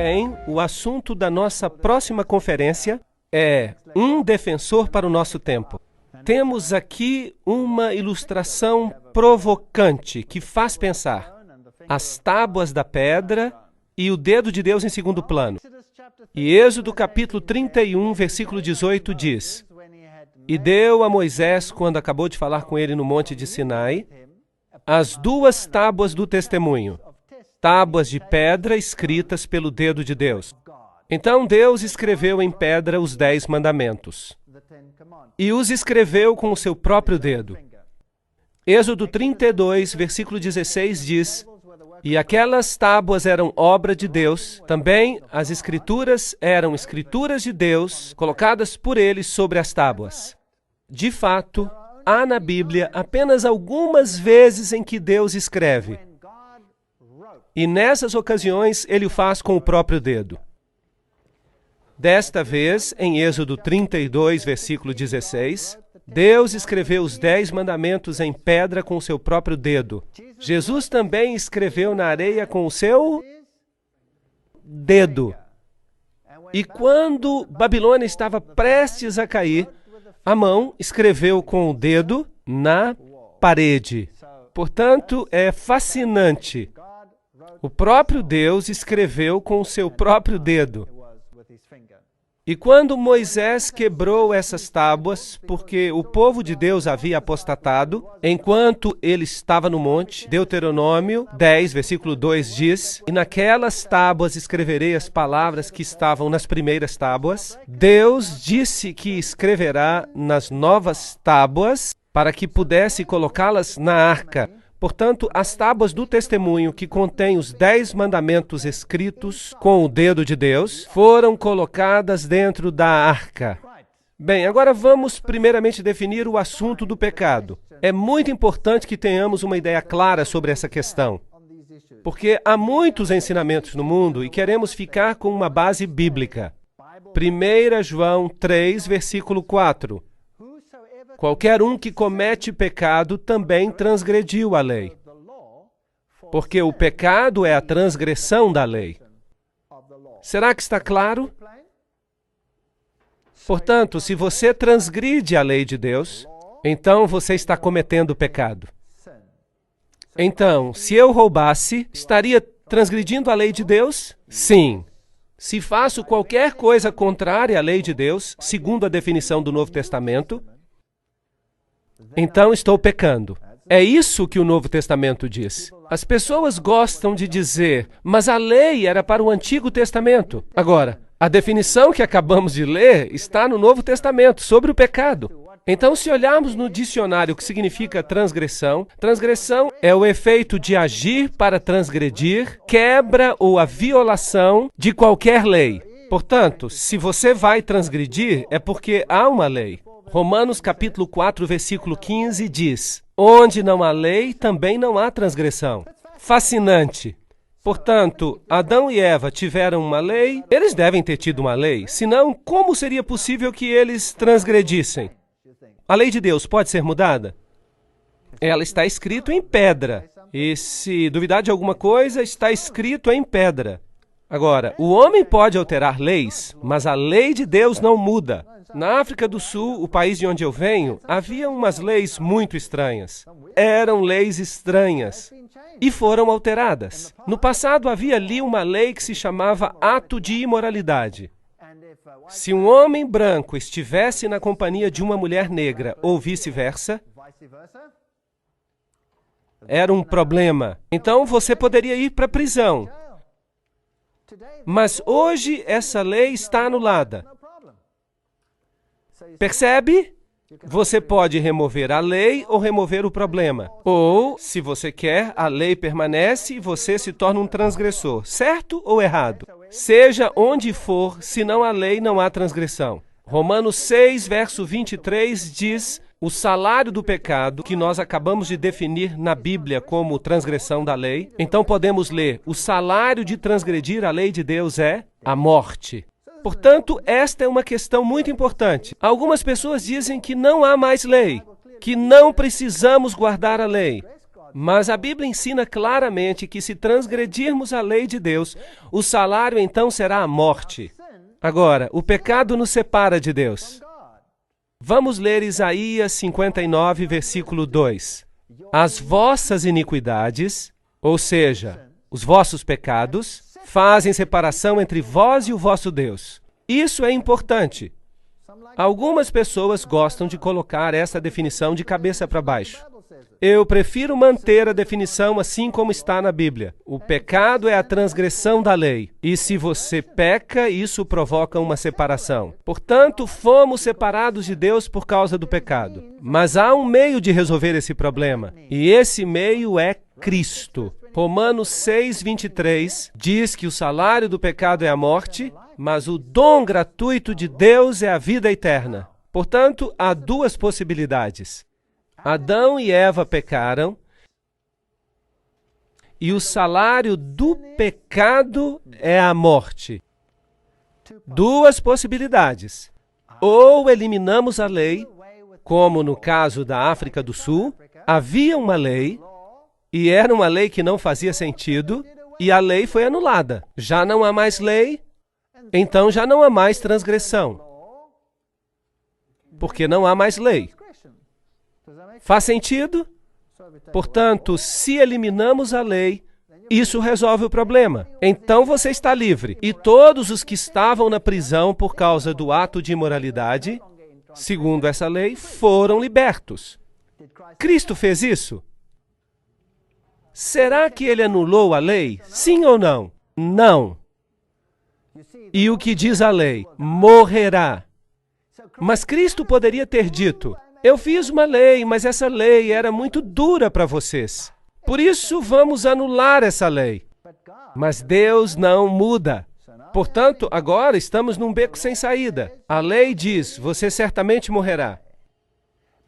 Bem, o assunto da nossa próxima conferência é um defensor para o nosso tempo. Temos aqui uma ilustração provocante que faz pensar. As tábuas da pedra e o dedo de Deus em segundo plano. E Êxodo capítulo 31, versículo 18 diz: E deu a Moisés, quando acabou de falar com ele no monte de Sinai, as duas tábuas do testemunho, tábuas de pedra escritas pelo dedo de Deus. Então Deus escreveu em pedra os 10 mandamentos. E os escreveu com o seu próprio dedo. Êxodo 32, versículo 16 diz: E aquelas tábuas eram obra de Deus, também as escrituras eram escrituras de Deus, colocadas por ele sobre as tábuas. De fato, há na Bíblia apenas algumas vezes em que Deus escreve. E nessas ocasiões, ele o faz com o próprio dedo. Desta vez, em Êxodo 32, versículo 16, Deus escreveu os 10 mandamentos em pedra com o seu próprio dedo. Jesus também escreveu na areia com o seu dedo. E quando Babilônia estava prestes a cair, Amão escreveu com o dedo na parede. Portanto, é fascinante. O próprio Deus escreveu com o seu próprio dedo. E quando Moisés quebrou essas tábuas, porque o povo de Deus havia apostatado, enquanto ele estava no monte, Deuteronômio 10, versículo 2 diz: E naquelas tábuas escreverei as palavras que estavam nas primeiras tábuas. Deus disse que escreverá nas novas tábuas, para que pudesse colocá-las na arca. Portanto, as tábuas do testemunho que contêm os 10 mandamentos escritos com o dedo de Deus foram colocadas dentro da arca. Bem, agora vamos primeiramente definir o assunto do pecado. É muito importante que tenhamos uma ideia clara sobre essa questão, porque há muitos ensinamentos no mundo e queremos ficar com uma base bíblica. 1 João 3, versículo 4. Qualquer um que comete pecado também transgrediu a lei, porque o pecado é a transgressão da lei. Será que está claro? Portanto, se você transgride a lei de Deus, então você está cometendo pecado. Então, se eu roubasse, estaria transgredindo a lei de Deus? Sim. Se faço qualquer coisa contrária à lei de Deus, segundo a definição do Novo Testamento, então estou pecando. É isso que o Novo Testamento diz. As pessoas gostam de dizer, mas a lei era para o Antigo Testamento. Agora, a definição que acabamos de ler está no Novo Testamento sobre o pecado. Então, se olharmos no dicionário o que significa transgressão, transgressão é o efeito de agir para transgredir, quebra ou a violação de qualquer lei. Portanto, se você vai transgredir, é porque há uma lei. Romanos capítulo 4, versículo 15 diz: Onde não há lei, também não há transgressão. Fascinante. Portanto, Adão e Eva tiveram uma lei, eles devem ter tido uma lei, senão como seria possível que eles transgredissem? A lei de Deus pode ser mudada? Ela está escrita em pedra, e se duvidar de alguma coisa, está escrito em pedra. Agora, o homem pode alterar leis, mas a lei de Deus não muda. Na África do Sul, o país de onde eu venho, havia umas leis muito estranhas. Eram leis estranhas e foram alteradas. No passado, havia ali uma lei que se chamava ato de imoralidade. Se um homem branco estivesse na companhia de uma mulher negra ou vice-versa, era um problema. Então, você poderia ir para a prisão. Mas hoje, essa lei está anulada. Percebe? Você pode remover a lei ou remover o problema. Ou, se você quer, a lei permanece e você se torna um transgressor. Certo ou errado? Seja onde for, senão a lei não há transgressão. Romanos 6, verso 23 diz: O salário do pecado, que nós acabamos de definir na Bíblia como transgressão da lei. Então podemos ler: O salário de transgredir a lei de Deus é a morte. Portanto, esta é uma questão muito importante. Algumas pessoas dizem que não há mais lei, que não precisamos guardar a lei. Mas a Bíblia ensina claramente que se transgredirmos a lei de Deus, o salário então será a morte. Agora, o pecado nos separa de Deus. Vamos ler Isaías 59, versículo 2. As vossas iniquidades, ou seja, os vossos pecados, fazem separação entre vós e o vosso Deus. Isso é importante. Algumas pessoas gostam de colocar essa definição de cabeça para baixo. Eu prefiro manter a definição assim como está na Bíblia. O pecado é a transgressão da lei. E se você peca, isso provoca uma separação. Portanto, fomos separados de Deus por causa do pecado. Mas há um meio de resolver esse problema. E esse meio é Cristo. Romanos 6, 23 diz que o salário do pecado é a morte, mas o dom gratuito de Deus é a vida eterna. Portanto, há duas possibilidades. Adão e Eva pecaram, e o salário do pecado é a morte. Duas possibilidades. Ou eliminamos a lei, como no caso da África do Sul, havia uma lei, e era uma lei que não fazia sentido, e a lei foi anulada. Já não há mais lei, então já não há mais transgressão, porque não há mais lei. Faz sentido? Portanto, se eliminamos a lei, isso resolve o problema. Então você está livre. E todos os que estavam na prisão por causa do ato de imoralidade, segundo essa lei, foram libertos. Cristo fez isso? Será que ele anulou a lei? Sim ou não? Não. E o que diz a lei? Morrerá. Mas Cristo poderia ter dito: eu fiz uma lei, mas essa lei era muito dura para vocês. Por isso, vamos anular essa lei. Mas Deus não muda. Portanto, agora estamos num beco sem saída. A lei diz: você certamente morrerá.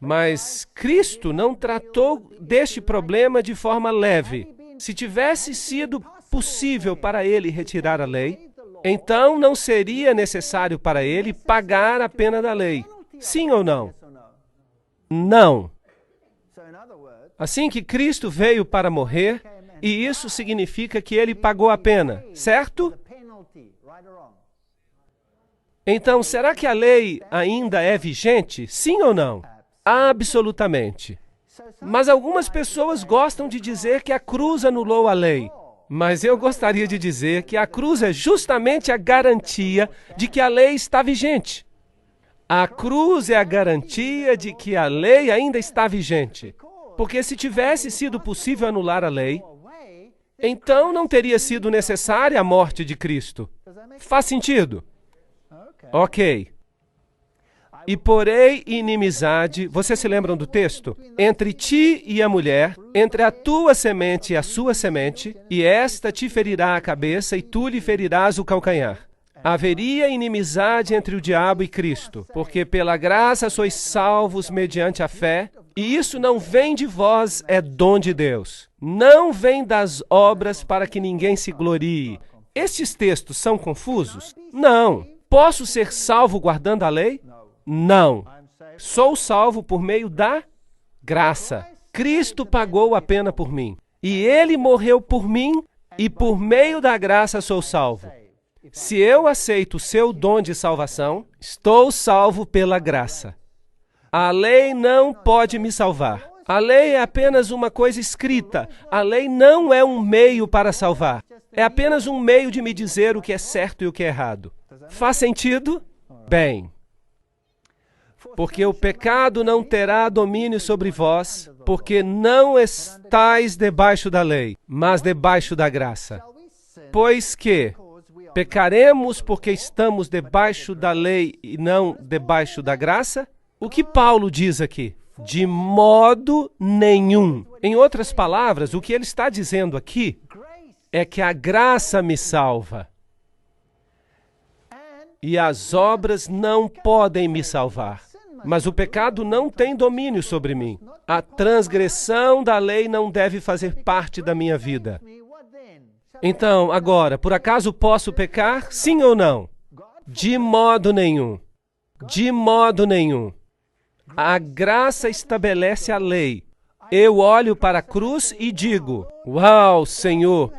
Mas Cristo não tratou deste problema de forma leve. Se tivesse sido possível para ele retirar a lei, então não seria necessário para ele pagar a pena da lei. Sim ou não? Não. Assim que Cristo veio para morrer, e isso significa que ele pagou a pena, certo? Então, será que a lei ainda é vigente? Sim ou não? Absolutamente. Mas algumas pessoas gostam de dizer que a cruz anulou a lei. Mas eu gostaria de dizer que a cruz é justamente a garantia de que a lei está vigente. A cruz é a garantia de que a lei ainda está vigente. Porque se tivesse sido possível anular a lei, então não teria sido necessária a morte de Cristo. Faz sentido? Ok. E porei inimizade, vocês se lembram do texto? Entre ti e a mulher, entre a tua semente e a sua semente, e esta te ferirá a cabeça e tu lhe ferirás o calcanhar. Haveria inimizade entre o diabo e Cristo, porque pela graça sois salvos mediante a fé, e isso não vem de vós, é dom de Deus. Não vem das obras para que ninguém se glorie. Estes textos são confusos? Não. Posso ser salvo guardando a lei? Não. Sou salvo por meio da graça. Cristo pagou a pena por mim. E ele morreu por mim, e por meio da graça sou salvo. Se eu aceito o seu dom de salvação, estou salvo pela graça. A lei não pode me salvar. A lei é apenas uma coisa escrita. A lei não é um meio para salvar. É apenas um meio de me dizer o que é certo e o que é errado. Faz sentido? Bem. Porque o pecado não terá domínio sobre vós, porque não estáis debaixo da lei, mas debaixo da graça. Pois que pecaremos porque estamos debaixo da lei e não debaixo da graça? O que Paulo diz aqui? De modo nenhum. Em outras palavras, o que ele está dizendo aqui é que a graça me salva. E as obras não podem me salvar. Mas o pecado não tem domínio sobre mim. A transgressão da lei não deve fazer parte da minha vida. Então, agora, por acaso posso pecar? Sim ou não? De modo nenhum. De modo nenhum. A graça estabelece a lei. eu olho para a cruz e digo: uau, Senhor,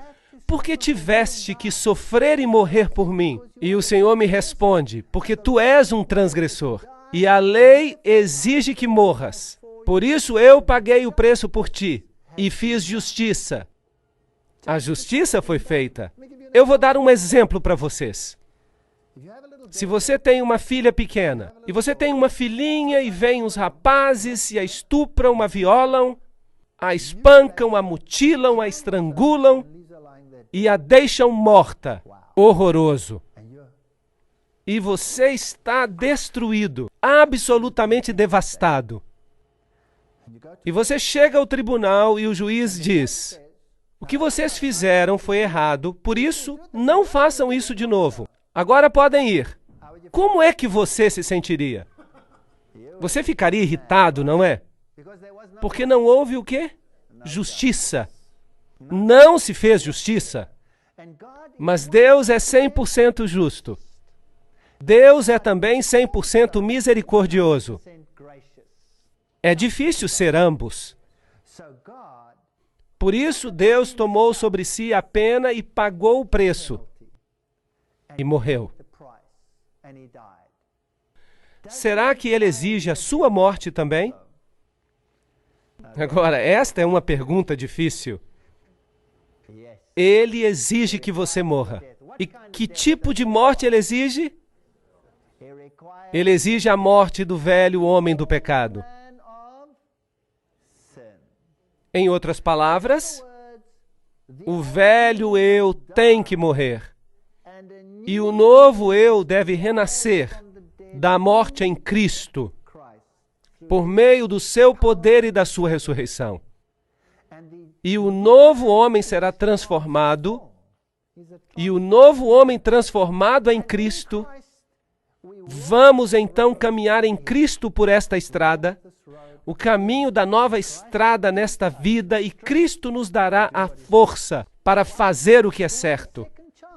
por que tiveste que sofrer e morrer por mim? E o Senhor me responde: porque tu és um transgressor, e a lei exige que morras. Por isso eu paguei o preço por ti, e fiz justiça. A justiça foi feita. Eu vou dar um exemplo para vocês. Se você tem uma filha pequena, e você tem uma filhinha e vêm os rapazes e a estupram, a violam, a espancam, a mutilam, a estrangulam e a deixam morta. Horroroso. E você está destruído, absolutamente devastado. E você chega ao tribunal e o juiz diz: o que vocês fizeram foi errado, por isso, não façam isso de novo. Agora podem ir. Como é que você se sentiria? Você ficaria irritado, não é? Porque não houve o quê? Justiça. Não se fez justiça. Mas Deus é 100% justo. Deus é também 100% misericordioso. É difícil ser ambos. Por isso, Deus tomou sobre si a pena e pagou o preço. E morreu. Será que ele exige a sua morte também? Agora, esta é uma pergunta difícil. Ele exige que você morra. E que tipo de morte ele exige? Ele exige a morte do velho homem do pecado. Em outras palavras, o velho eu tem que morrer. E o novo eu deve renascer da morte em Cristo, por meio do seu poder e da sua ressurreição. E o novo homem será transformado, e o novo homem transformado em Cristo, vamos então caminhar em Cristo por esta estrada, o caminho da nova estrada nesta vida, e Cristo nos dará a força para fazer o que é certo.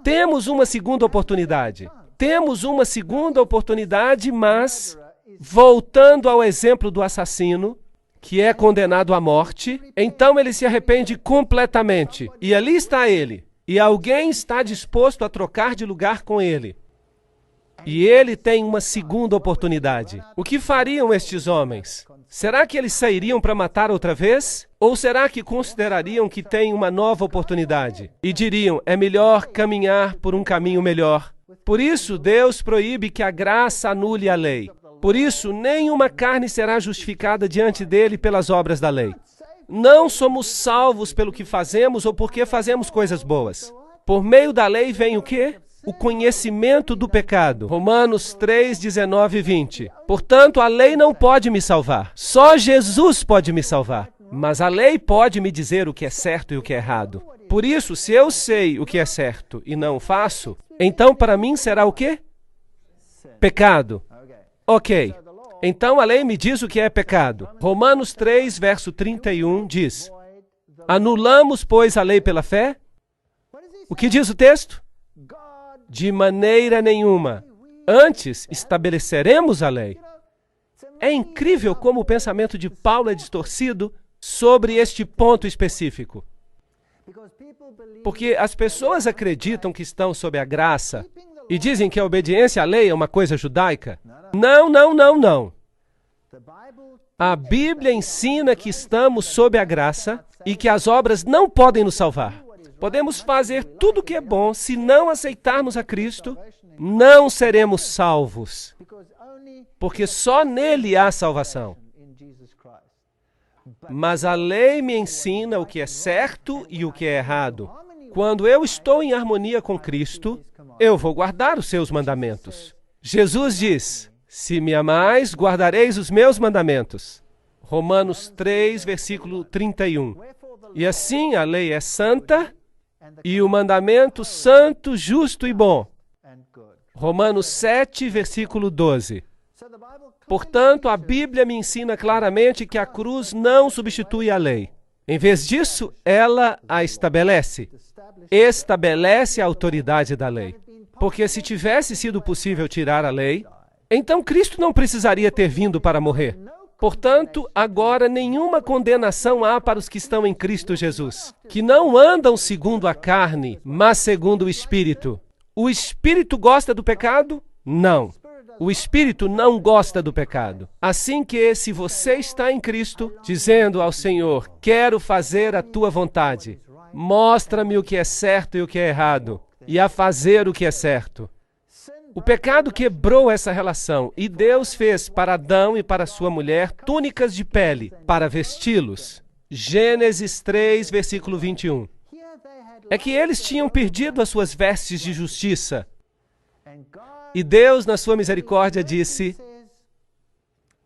Temos uma segunda oportunidade. Temos uma segunda oportunidade, mas, voltando ao exemplo do assassino, que é condenado à morte, então ele se arrepende completamente. E ali está ele. E alguém está disposto a trocar de lugar com ele. E ele tem uma segunda oportunidade. O que fariam estes homens? Será que eles sairiam para matar outra vez? Ou será que considerariam que têm uma nova oportunidade? E diriam: é melhor caminhar por um caminho melhor. Por isso, Deus proíbe que a graça anule a lei. Por isso, nenhuma carne será justificada diante dele pelas obras da lei. Não somos salvos pelo que fazemos ou porque fazemos coisas boas. Por meio da lei vem o quê? O conhecimento do pecado. Romanos 3, 19 e 20. Portanto, a lei não pode me salvar. Só Jesus pode me salvar. Mas a lei pode me dizer o que é certo e o que é errado. Por isso, se eu sei o que é certo e não o faço, então para mim será o quê? Pecado. Ok. Então a lei me diz o que é pecado. Romanos 3, verso 31 diz: anulamos, pois, a lei pela fé? O que diz o texto? De maneira nenhuma. Antes, estabeleceremos a lei. É incrível como o pensamento de Paulo é distorcido sobre este ponto específico. Porque as pessoas acreditam que estão sob a graça e dizem que a obediência à lei é uma coisa judaica. Não, não, não, não. A Bíblia ensina que estamos sob a graça e que as obras não podem nos salvar. Podemos fazer tudo o que é bom, se não aceitarmos a Cristo, não seremos salvos. Porque só nele há salvação. Mas a lei me ensina o que é certo e o que é errado. Quando eu estou em harmonia com Cristo, eu vou guardar os seus mandamentos. Jesus diz: se me amais, guardareis os meus mandamentos. Romanos 3, versículo 31. E assim a lei é santa e o mandamento santo, justo e bom. Romanos 7, versículo 12. Portanto, a Bíblia me ensina claramente que a cruz não substitui a lei. Em vez disso, ela a estabelece. Estabelece a autoridade da lei. Porque se tivesse sido possível tirar a lei, então Cristo não precisaria ter vindo para morrer. Portanto, agora nenhuma condenação há para os que estão em Cristo Jesus, que não andam segundo a carne, mas segundo o Espírito. O Espírito gosta do pecado? Não. O Espírito não gosta do pecado. Assim que, se você está em Cristo, dizendo ao Senhor, quero fazer a tua vontade, mostra-me o que é certo e o que é errado, e a fazer o que é certo. O pecado quebrou essa relação, e Deus fez para Adão e para sua mulher túnicas de pele, para vesti-los. Gênesis 3, versículo 21. É que eles tinham perdido as suas vestes de justiça. E Deus, na sua misericórdia, disse,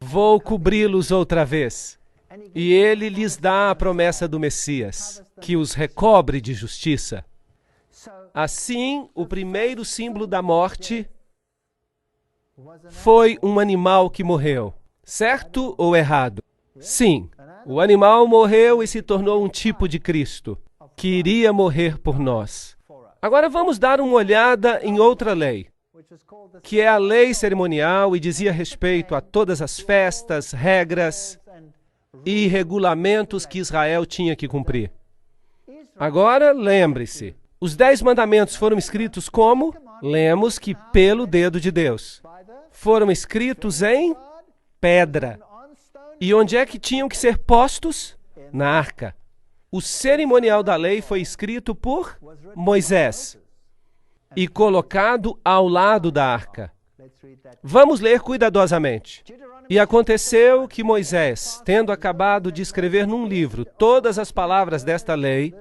vou cobri-los outra vez. E Ele lhes dá a promessa do Messias, que os recobre de justiça. Assim, o primeiro símbolo da morte foi um animal que morreu. Certo ou errado? Sim, o animal morreu e se tornou um tipo de Cristo, que iria morrer por nós. Agora vamos dar uma olhada em outra lei, que é a lei cerimonial e dizia respeito a todas as festas, regras e regulamentos que Israel tinha que cumprir. Agora, lembre-se, os 10 mandamentos foram escritos como? Lemos que pelo dedo de Deus. Foram escritos em pedra. E onde é que tinham que ser postos? Na arca. O cerimonial da lei foi escrito por Moisés e colocado ao lado da arca. Vamos ler cuidadosamente. E aconteceu que Moisés, tendo acabado de escrever num livro todas as palavras desta lei,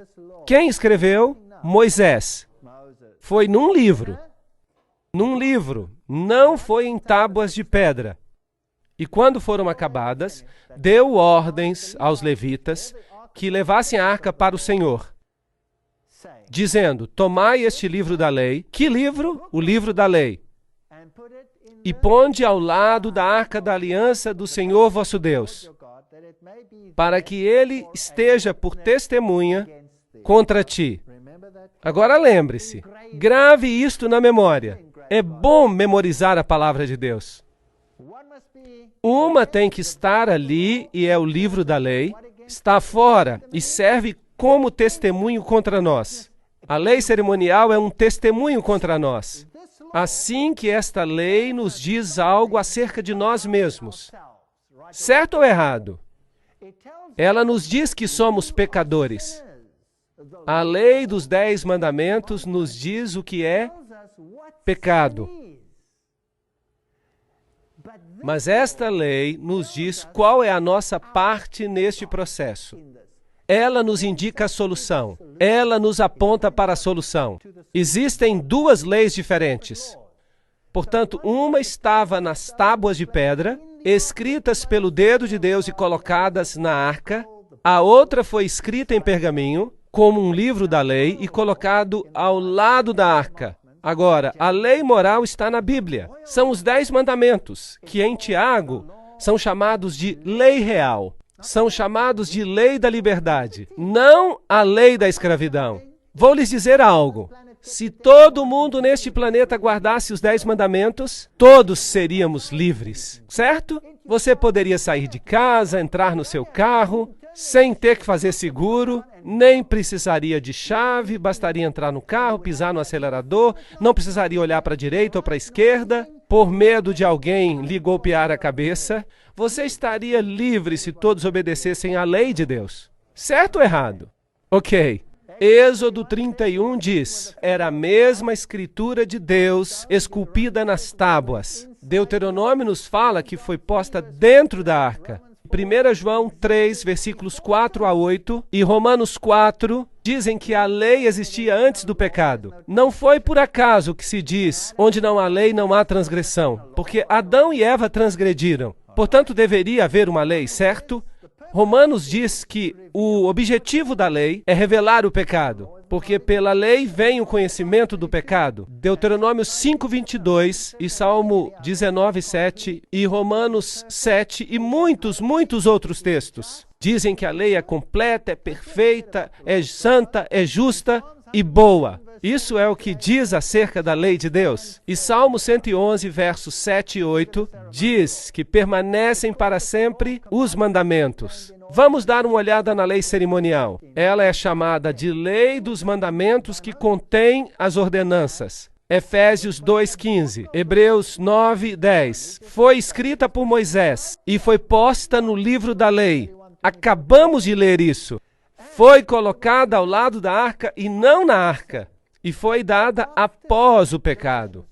quem escreveu? Moisés. Foi num livro. Num livro, não foi em tábuas de pedra. E quando foram acabadas, deu ordens aos levitas que levassem a arca para o Senhor, dizendo, tomai este livro da lei. Que livro? O livro da lei. E ponde ao lado da arca da aliança do Senhor vosso Deus, para que ele esteja por testemunha contra ti. Agora lembre-se, grave isto na memória. É bom memorizar a palavra de Deus. Uma tem que estar ali e é o livro da lei, está fora e serve como testemunho contra nós. A lei cerimonial é um testemunho contra nós. Assim que esta lei nos diz algo acerca de nós mesmos. Certo ou errado? Ela nos diz que somos pecadores. A lei dos 10 mandamentos nos diz o que é pecado. Mas esta lei nos diz qual é a nossa parte neste processo. Ela nos indica a solução. Ela nos aponta para a solução. Existem 2 leis diferentes. Portanto, uma estava nas tábuas de pedra, escritas pelo dedo de Deus e colocadas na arca. A outra foi escrita em pergaminho, como um livro da lei, e colocado ao lado da arca. Agora, a lei moral está na Bíblia. São os 10 mandamentos, que em Tiago são chamados de lei real. São chamados de lei da liberdade, não a lei da escravidão. Vou lhes dizer algo. Se todo mundo neste planeta guardasse os 10 mandamentos, todos seríamos livres, certo? Você poderia sair de casa, entrar no seu carro, sem ter que fazer seguro, nem precisaria de chave, bastaria entrar no carro, pisar no acelerador, não precisaria olhar para a direita ou para a esquerda, por medo de alguém lhe golpear a cabeça. Você estaria livre se todos obedecessem à lei de Deus. Certo ou errado? Ok. Êxodo 31 diz, era a mesma escritura de Deus esculpida nas tábuas. Deuteronômio nos fala que foi posta dentro da arca. 1 João 3, versículos 4 a 8 e Romanos 4 dizem que a lei existia antes do pecado. Não foi por acaso que se diz, onde não há lei, não há transgressão, porque Adão e Eva transgrediram. Portanto, deveria haver uma lei, certo? Romanos diz que o objetivo da lei é revelar o pecado, porque pela lei vem o conhecimento do pecado. Deuteronômio 5:22 e Salmo 19:7 e Romanos 7 e muitos outros textos dizem que a lei é completa, é perfeita, é santa, é justa. e boa. Isso é o que diz acerca da lei de Deus. E Salmo 111, versos 7 e 8, diz que permanecem para sempre os mandamentos. Vamos dar uma olhada na lei cerimonial. Ela é chamada de lei dos mandamentos que contém as ordenanças. Efésios 2:15, Hebreus 9:10. Foi escrita por Moisés e foi posta no livro da lei. Acabamos de ler isso. Foi colocada ao lado da arca e não na arca. E foi dada após o pecado.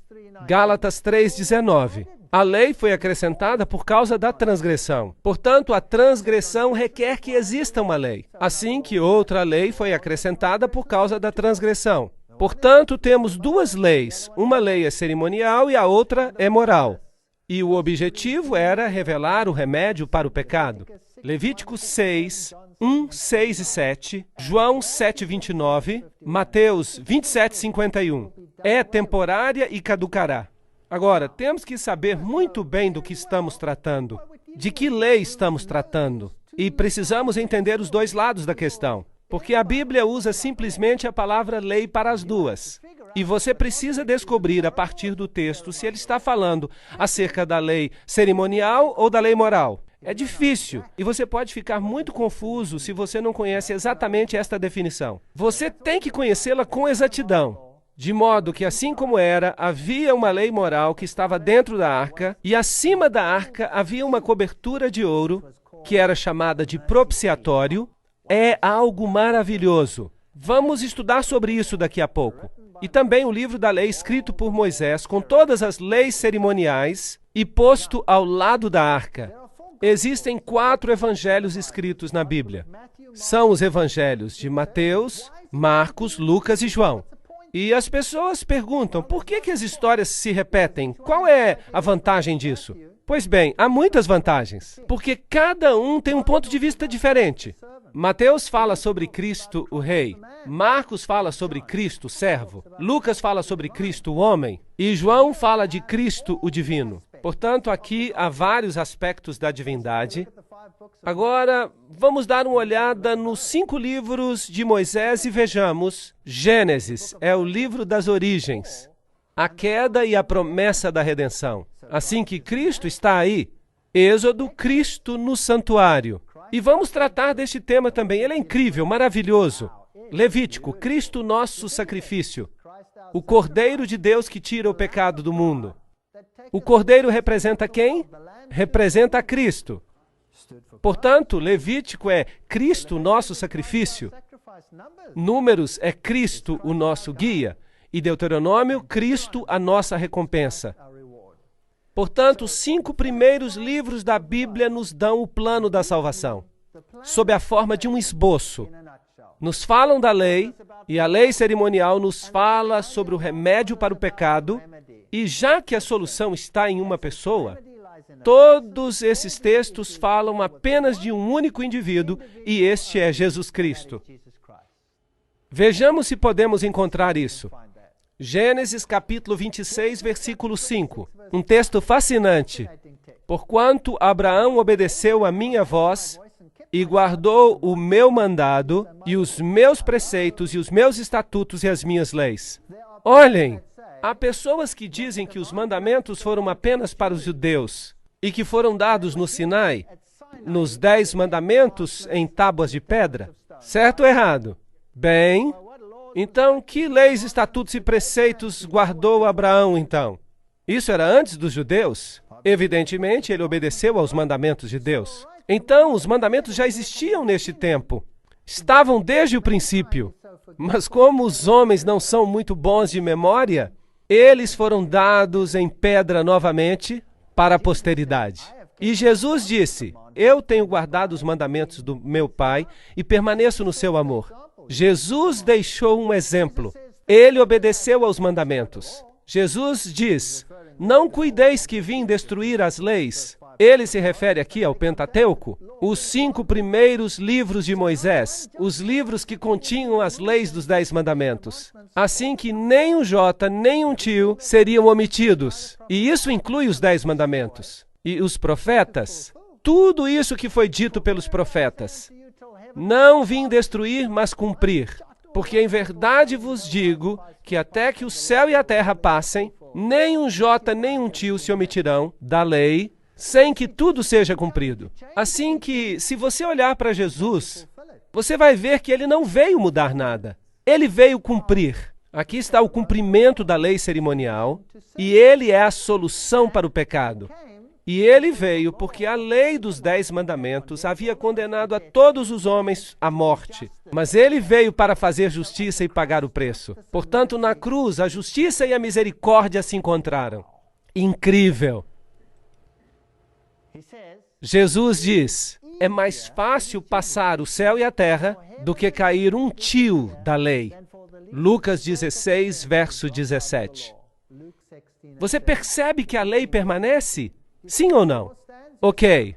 Gálatas 3:19. A lei foi acrescentada por causa da transgressão. Portanto, a transgressão requer que exista uma lei. Assim que outra lei foi acrescentada por causa da transgressão. Portanto, temos duas leis. Uma lei é cerimonial e a outra é moral. E o objetivo era revelar o remédio para o pecado. Levítico 6, 1, 6 e 7, João 7, 29, Mateus 27, 51. É temporária e caducará. Agora, temos que saber muito bem do que estamos tratando, de que lei estamos tratando, e precisamos entender os dois lados da questão, porque a Bíblia usa simplesmente a palavra lei para as duas. E você precisa descobrir a partir do texto se ele está falando acerca da lei cerimonial ou da lei moral. É difícil e você pode ficar muito confuso se você não conhece exatamente esta definição. Você tem que conhecê-la com exatidão, de modo que, assim como era, havia uma lei moral que estava dentro da arca e acima da arca havia uma cobertura de ouro que era chamada de propiciatório. É algo maravilhoso. Vamos estudar sobre isso daqui a pouco. E também o livro da lei escrito por Moisés com todas as leis cerimoniais e posto ao lado da arca. Existem 4 evangelhos escritos na Bíblia. São os evangelhos de Mateus, Marcos, Lucas e João. E as pessoas perguntam, por que as histórias se repetem? Qual é a vantagem disso? Pois bem, há muitas vantagens, porque cada um tem um ponto de vista diferente. Mateus fala sobre Cristo, o Rei. Marcos fala sobre Cristo, o servo. Lucas fala sobre Cristo, o homem. E João fala de Cristo, o divino. Portanto, aqui há vários aspectos da divindade. Agora, vamos dar uma olhada nos 5 livros de Moisés e vejamos. Gênesis é o livro das origens, a queda e a promessa da redenção. Assim que Cristo está aí. Êxodo, Cristo no santuário. E vamos tratar deste tema também. Ele é incrível, maravilhoso. Levítico, Cristo nosso sacrifício. O Cordeiro de Deus que tira o pecado do mundo. O Cordeiro representa quem? Representa a Cristo. Portanto, Levítico é Cristo nosso sacrifício. Números é Cristo o nosso guia. E Deuteronômio, Cristo a nossa recompensa. Portanto, os 5 primeiros livros da Bíblia nos dão o plano da salvação, sob a forma de um esboço. Nos falam da lei, e a lei cerimonial nos fala sobre o remédio para o pecado, e já que a solução está em uma pessoa, todos esses textos falam apenas de um único indivíduo, e este é Jesus Cristo. Vejamos se podemos encontrar isso. Gênesis capítulo 26, versículo 5. Um texto fascinante. Porquanto Abraão obedeceu a minha voz e guardou o meu mandado e os meus preceitos e os meus estatutos e as minhas leis. Olhem, há pessoas que dizem que os mandamentos foram apenas para os judeus e que foram dados no Sinai, nos 10 mandamentos em tábuas de pedra. Certo ou errado? Bem, então, que leis, estatutos e preceitos guardou Abraão, então? Isso era antes dos judeus? Evidentemente, ele obedeceu aos mandamentos de Deus. Então, os mandamentos já existiam neste tempo. Estavam desde o princípio. Mas como os homens não são muito bons de memória, eles foram dados em pedra novamente para a posteridade. E Jesus disse, eu tenho guardado os mandamentos do meu Pai e permaneço no seu amor. Jesus deixou um exemplo. Ele obedeceu aos mandamentos. Jesus diz, não cuideis que vim destruir as leis. Ele se refere aqui ao Pentateuco, os 5 primeiros livros de Moisés, os livros que continham as leis dos 10 mandamentos. Assim que nem um jota, nem um tio seriam omitidos. E isso inclui os 10 mandamentos. E os profetas, tudo isso que foi dito pelos profetas. Não vim destruir, mas cumprir. Porque em verdade vos digo que até que o céu e a terra passem, nem um jota nem um tio se omitirão da lei, sem que tudo seja cumprido. Assim que, se você olhar para Jesus, você vai ver que ele não veio mudar nada. Ele veio cumprir. Aqui está o cumprimento da lei cerimonial, e ele é a solução para o pecado. E ele veio porque a lei dos 10 mandamentos havia condenado a todos os homens à morte. Mas ele veio para fazer justiça e pagar o preço. Portanto, na cruz, a justiça e a misericórdia se encontraram. Incrível! Jesus diz, é mais fácil passar o céu e a terra do que cair um tio da lei. Lucas 16, verso 17. Você percebe que a lei permanece? Sim ou não? Ok.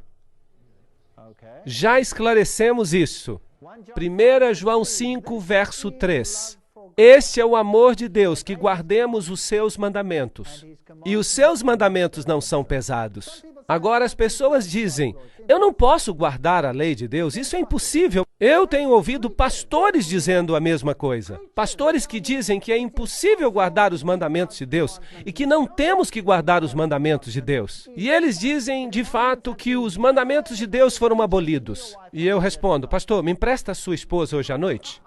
Já esclarecemos isso. 1 João 5, verso 3. Este é o amor de Deus, que guardemos os seus mandamentos. E os seus mandamentos não são pesados. Agora as pessoas dizem, eu não posso guardar a lei de Deus, isso é impossível. Eu tenho ouvido pastores dizendo a mesma coisa. Pastores que dizem que é impossível guardar os mandamentos de Deus e que não temos que guardar os mandamentos de Deus. E eles dizem, de fato, que os mandamentos de Deus foram abolidos. E eu respondo, pastor, me empresta a sua esposa hoje à noite?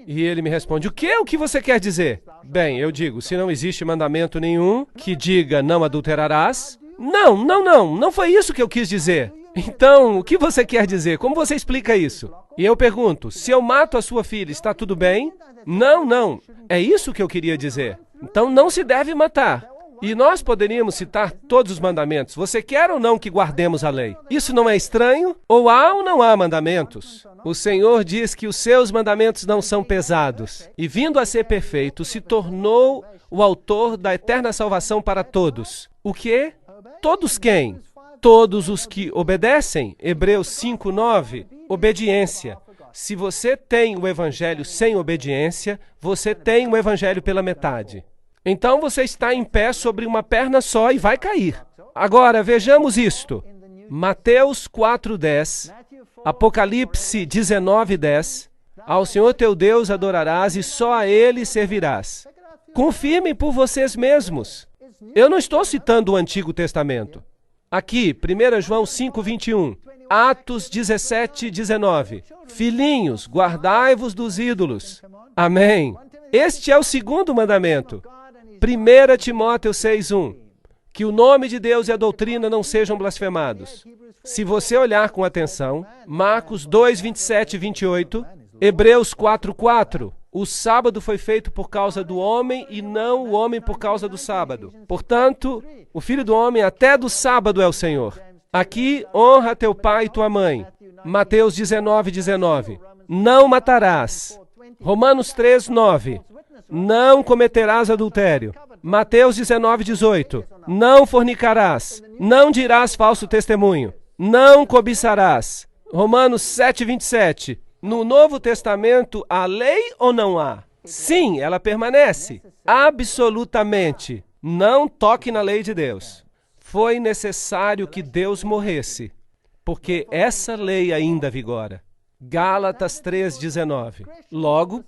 E ele me responde, o quê? O que você quer dizer? Bem, eu digo, se não existe mandamento nenhum que diga não adulterarás, não foi isso que eu quis dizer. Então, o que você quer dizer? Como você explica isso? E eu pergunto, se eu mato a sua filha, está tudo bem? Não, é isso que eu queria dizer. Então não se deve matar. E nós poderíamos citar todos os mandamentos. Você quer ou não que guardemos a lei? Isso não é estranho? Ou há ou não há mandamentos? O Senhor diz que os seus mandamentos não são pesados. E vindo a ser perfeito, se tornou o autor da eterna salvação para todos. O quê? Todos quem? Todos os que obedecem. Hebreus 5:9. Obediência. Se você tem o evangelho sem obediência, você tem o evangelho pela metade. Então você está em pé sobre uma perna só e vai cair. Agora, vejamos isto. Mateus 4:10, Apocalipse 19:10. Ao Senhor teu Deus adorarás e só a Ele servirás. Confirmem por vocês mesmos. Eu não estou citando o Antigo Testamento. Aqui, 1 João 5:21, Atos 17:19. Filhinhos, guardai-vos dos ídolos. Amém. Este é o segundo mandamento. 1 Timóteo 6:1. Que o nome de Deus e a doutrina não sejam blasfemados. Se você olhar com atenção, Marcos 2:27 e 28, Hebreus 4:4. O sábado foi feito por causa do homem e não o homem por causa do sábado. Portanto, o Filho do Homem até do sábado é o Senhor. Aqui, honra teu pai e tua mãe. Mateus 19:19. Não matarás. Romanos 3:9. Não cometerás adultério. Mateus 19:18. Não fornicarás. Não dirás falso testemunho. Não cobiçarás. Romanos 7:27. No Novo Testamento, há lei ou não há? Sim, ela permanece. Absolutamente. Não toque na lei de Deus. Foi necessário que Deus morresse, porque essa lei ainda vigora. Gálatas 3:19. Logo,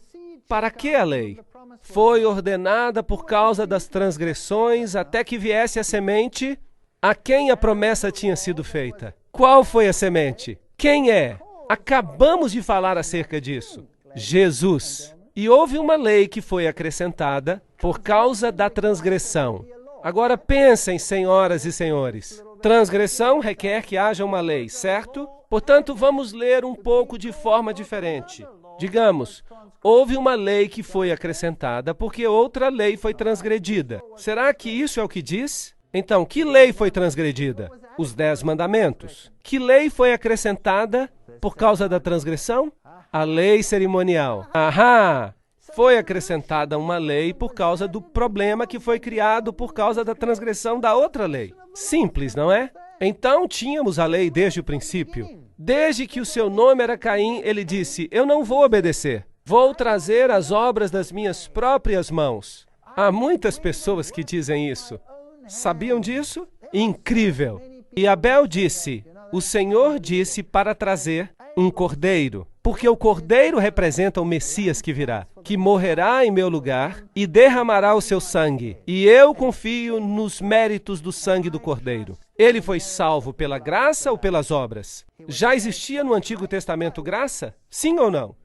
para que a lei? Foi ordenada por causa das transgressões até que viesse a semente a quem a promessa tinha sido feita. Qual foi a semente? Quem é? Acabamos de falar acerca disso. Jesus. E houve uma lei que foi acrescentada por causa da transgressão. Agora pensem, senhoras e senhores. Transgressão requer que haja uma lei, certo? Portanto, vamos ler um pouco de forma diferente. Digamos, houve uma lei que foi acrescentada porque outra lei foi transgredida. Será que isso é o que diz? Então, que lei foi transgredida? Os 10 mandamentos. Que lei foi acrescentada por causa da transgressão? A lei cerimonial. Ahá! Foi acrescentada uma lei por causa do problema que foi criado por causa da transgressão da outra lei. Simples, não é? Então, tínhamos a lei desde o princípio. Desde que o seu nome era Caim, ele disse, eu não vou obedecer. Vou trazer as obras das minhas próprias mãos. Há muitas pessoas que dizem isso. Sabiam disso? Incrível! E Abel disse, o Senhor disse para trazer um cordeiro, porque o cordeiro representa o Messias que virá, que morrerá em meu lugar e derramará o seu sangue. E eu confio nos méritos do sangue do cordeiro. Ele foi salvo pela graça ou pelas obras? Já existia no Antigo Testamento graça? Sim ou não?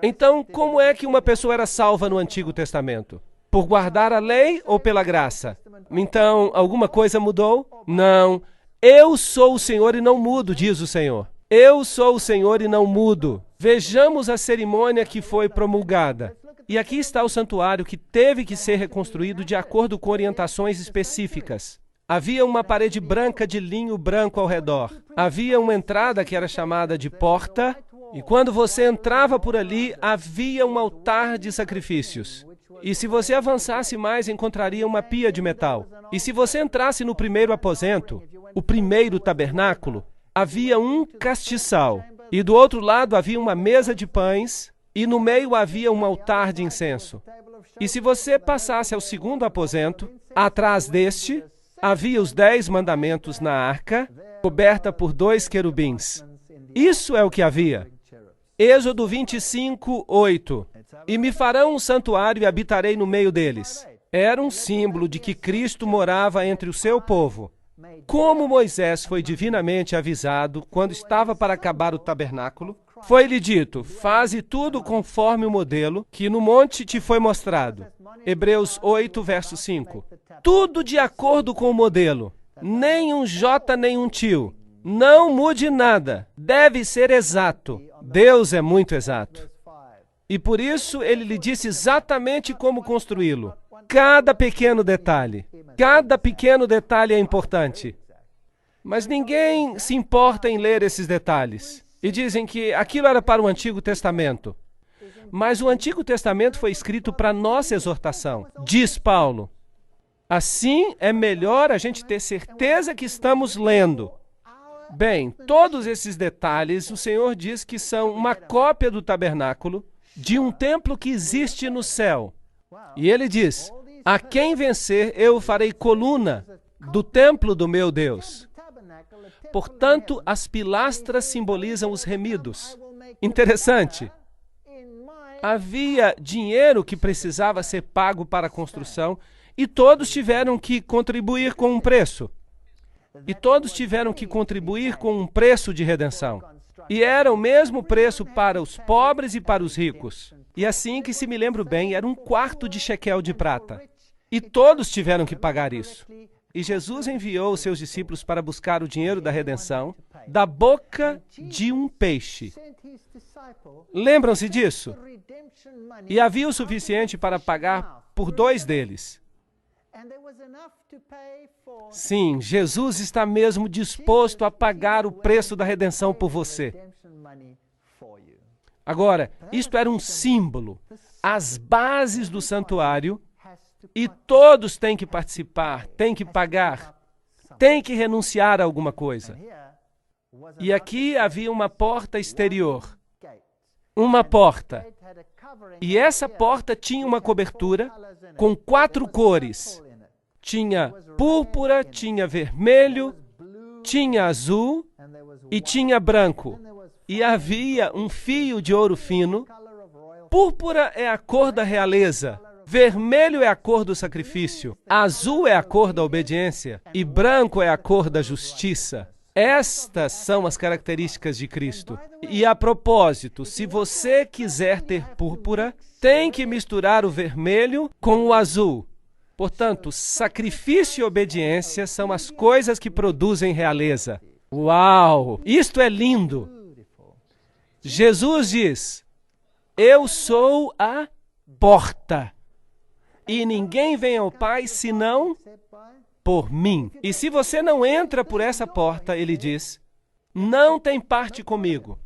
Então, como é que uma pessoa era salva no Antigo Testamento? Por guardar a lei ou pela graça? Então, alguma coisa mudou? Não. Eu sou o Senhor e não mudo, diz o Senhor. Eu sou o Senhor e não mudo. Vejamos a cerimônia que foi promulgada. E aqui está o santuário que teve que ser reconstruído de acordo com orientações específicas. Havia uma parede branca de linho branco ao redor. Havia uma entrada que era chamada de porta, e quando você entrava por ali, havia um altar de sacrifícios. E se você avançasse mais, encontraria uma pia de metal. E se você entrasse no primeiro aposento, o primeiro tabernáculo, havia um castiçal. E do outro lado havia uma mesa de pães, e no meio havia um altar de incenso. E se você passasse ao segundo aposento, atrás deste, havia os 10 mandamentos na arca, coberta por 2 querubins. Isso é o que havia. Êxodo 25, 8. E me farão um santuário e habitarei no meio deles. Era um símbolo de que Cristo morava entre o seu povo. Como Moisés foi divinamente avisado quando estava para acabar o tabernáculo, foi-lhe dito: faze tudo conforme o modelo que no monte te foi mostrado. Hebreus 8, verso 5. Tudo de acordo com o modelo. Nem um jota, nem um tio. Não mude nada. Deve ser exato. Deus é muito exato. E por isso ele lhe disse exatamente como construí-lo. Cada pequeno detalhe é importante. Mas ninguém se importa em ler esses detalhes. E dizem que aquilo era para o Antigo Testamento. Mas o Antigo Testamento foi escrito para nossa exortação, diz Paulo. Assim é melhor a gente ter certeza que estamos lendo. Bem, todos esses detalhes, o Senhor diz que são uma cópia do tabernáculo, de um templo que existe no céu. E ele diz: a quem vencer, eu farei coluna do templo do meu Deus. Portanto, as pilastras simbolizam os remidos. Interessante. Havia dinheiro que precisava ser pago para a construção e todos tiveram que contribuir com um preço. E todos tiveram que contribuir com um preço de redenção. E era o mesmo preço para os pobres e para os ricos. E assim que se me lembro bem, era 1/4 de shekel de prata. E todos tiveram que pagar isso. E Jesus enviou os seus discípulos para buscar o dinheiro da redenção da boca de um peixe. Lembram-se disso? E havia o suficiente para pagar por 2 deles. Sim, Jesus está mesmo disposto a pagar o preço da redenção por você. Agora, isto era um símbolo, as bases do santuário, e todos têm que participar, têm que pagar, têm que renunciar a alguma coisa. E aqui havia uma porta exterior, uma porta. E essa porta tinha uma cobertura com 4 cores. Tinha púrpura, tinha vermelho, tinha azul e tinha branco. E havia um fio de ouro fino. Púrpura é a cor da realeza. Vermelho é a cor do sacrifício. Azul é a cor da obediência. E branco é a cor da justiça. Estas são as características de Cristo. E a propósito, se você quiser ter púrpura, tem que misturar o vermelho com o azul. Portanto, sacrifício e obediência são as coisas que produzem realeza. Uau! Isto é lindo! Jesus diz: eu sou a porta, e ninguém vem ao Pai senão por mim. E se você não entra por essa porta, ele diz, não tem parte comigo.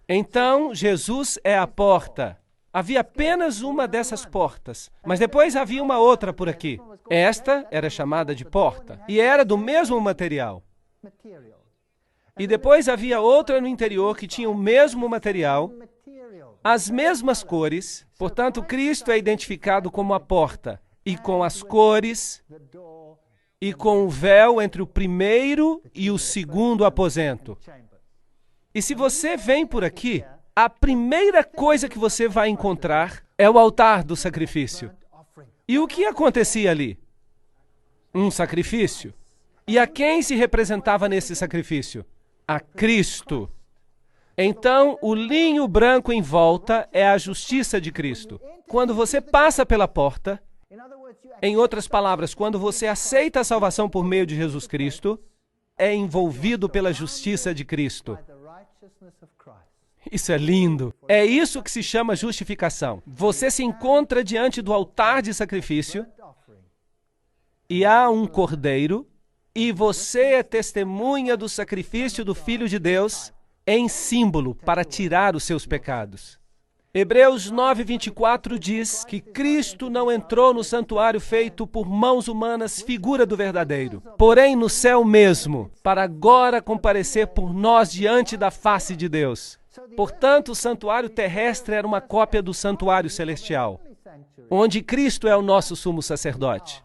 Então, Jesus é a porta. Havia apenas uma dessas portas, mas depois havia uma outra por aqui. Esta era chamada de porta, e era do mesmo material. E depois havia outra no interior que tinha o mesmo material, as mesmas cores. Portanto, Cristo é identificado como a porta, e com as cores, e com o véu entre o primeiro e o segundo aposento. E se você vem por aqui, a primeira coisa que você vai encontrar é o altar do sacrifício. E o que acontecia ali? Um sacrifício. E a quem se representava nesse sacrifício? A Cristo. Então, o linho branco em volta é a justiça de Cristo. Quando você passa pela porta, em outras palavras, quando você aceita a salvação por meio de Jesus Cristo, é envolvido pela justiça de Cristo. Isso é lindo. É isso que se chama justificação. Você se encontra diante do altar de sacrifício e há um cordeiro e você é testemunha do sacrifício do Filho de Deus em símbolo para tirar os seus pecados. Hebreus 9:24 diz que Cristo não entrou no santuário feito por mãos humanas, figura do verdadeiro, porém no céu mesmo, para agora comparecer por nós diante da face de Deus. Portanto, o santuário terrestre era uma cópia do santuário celestial, onde Cristo é o nosso sumo sacerdote.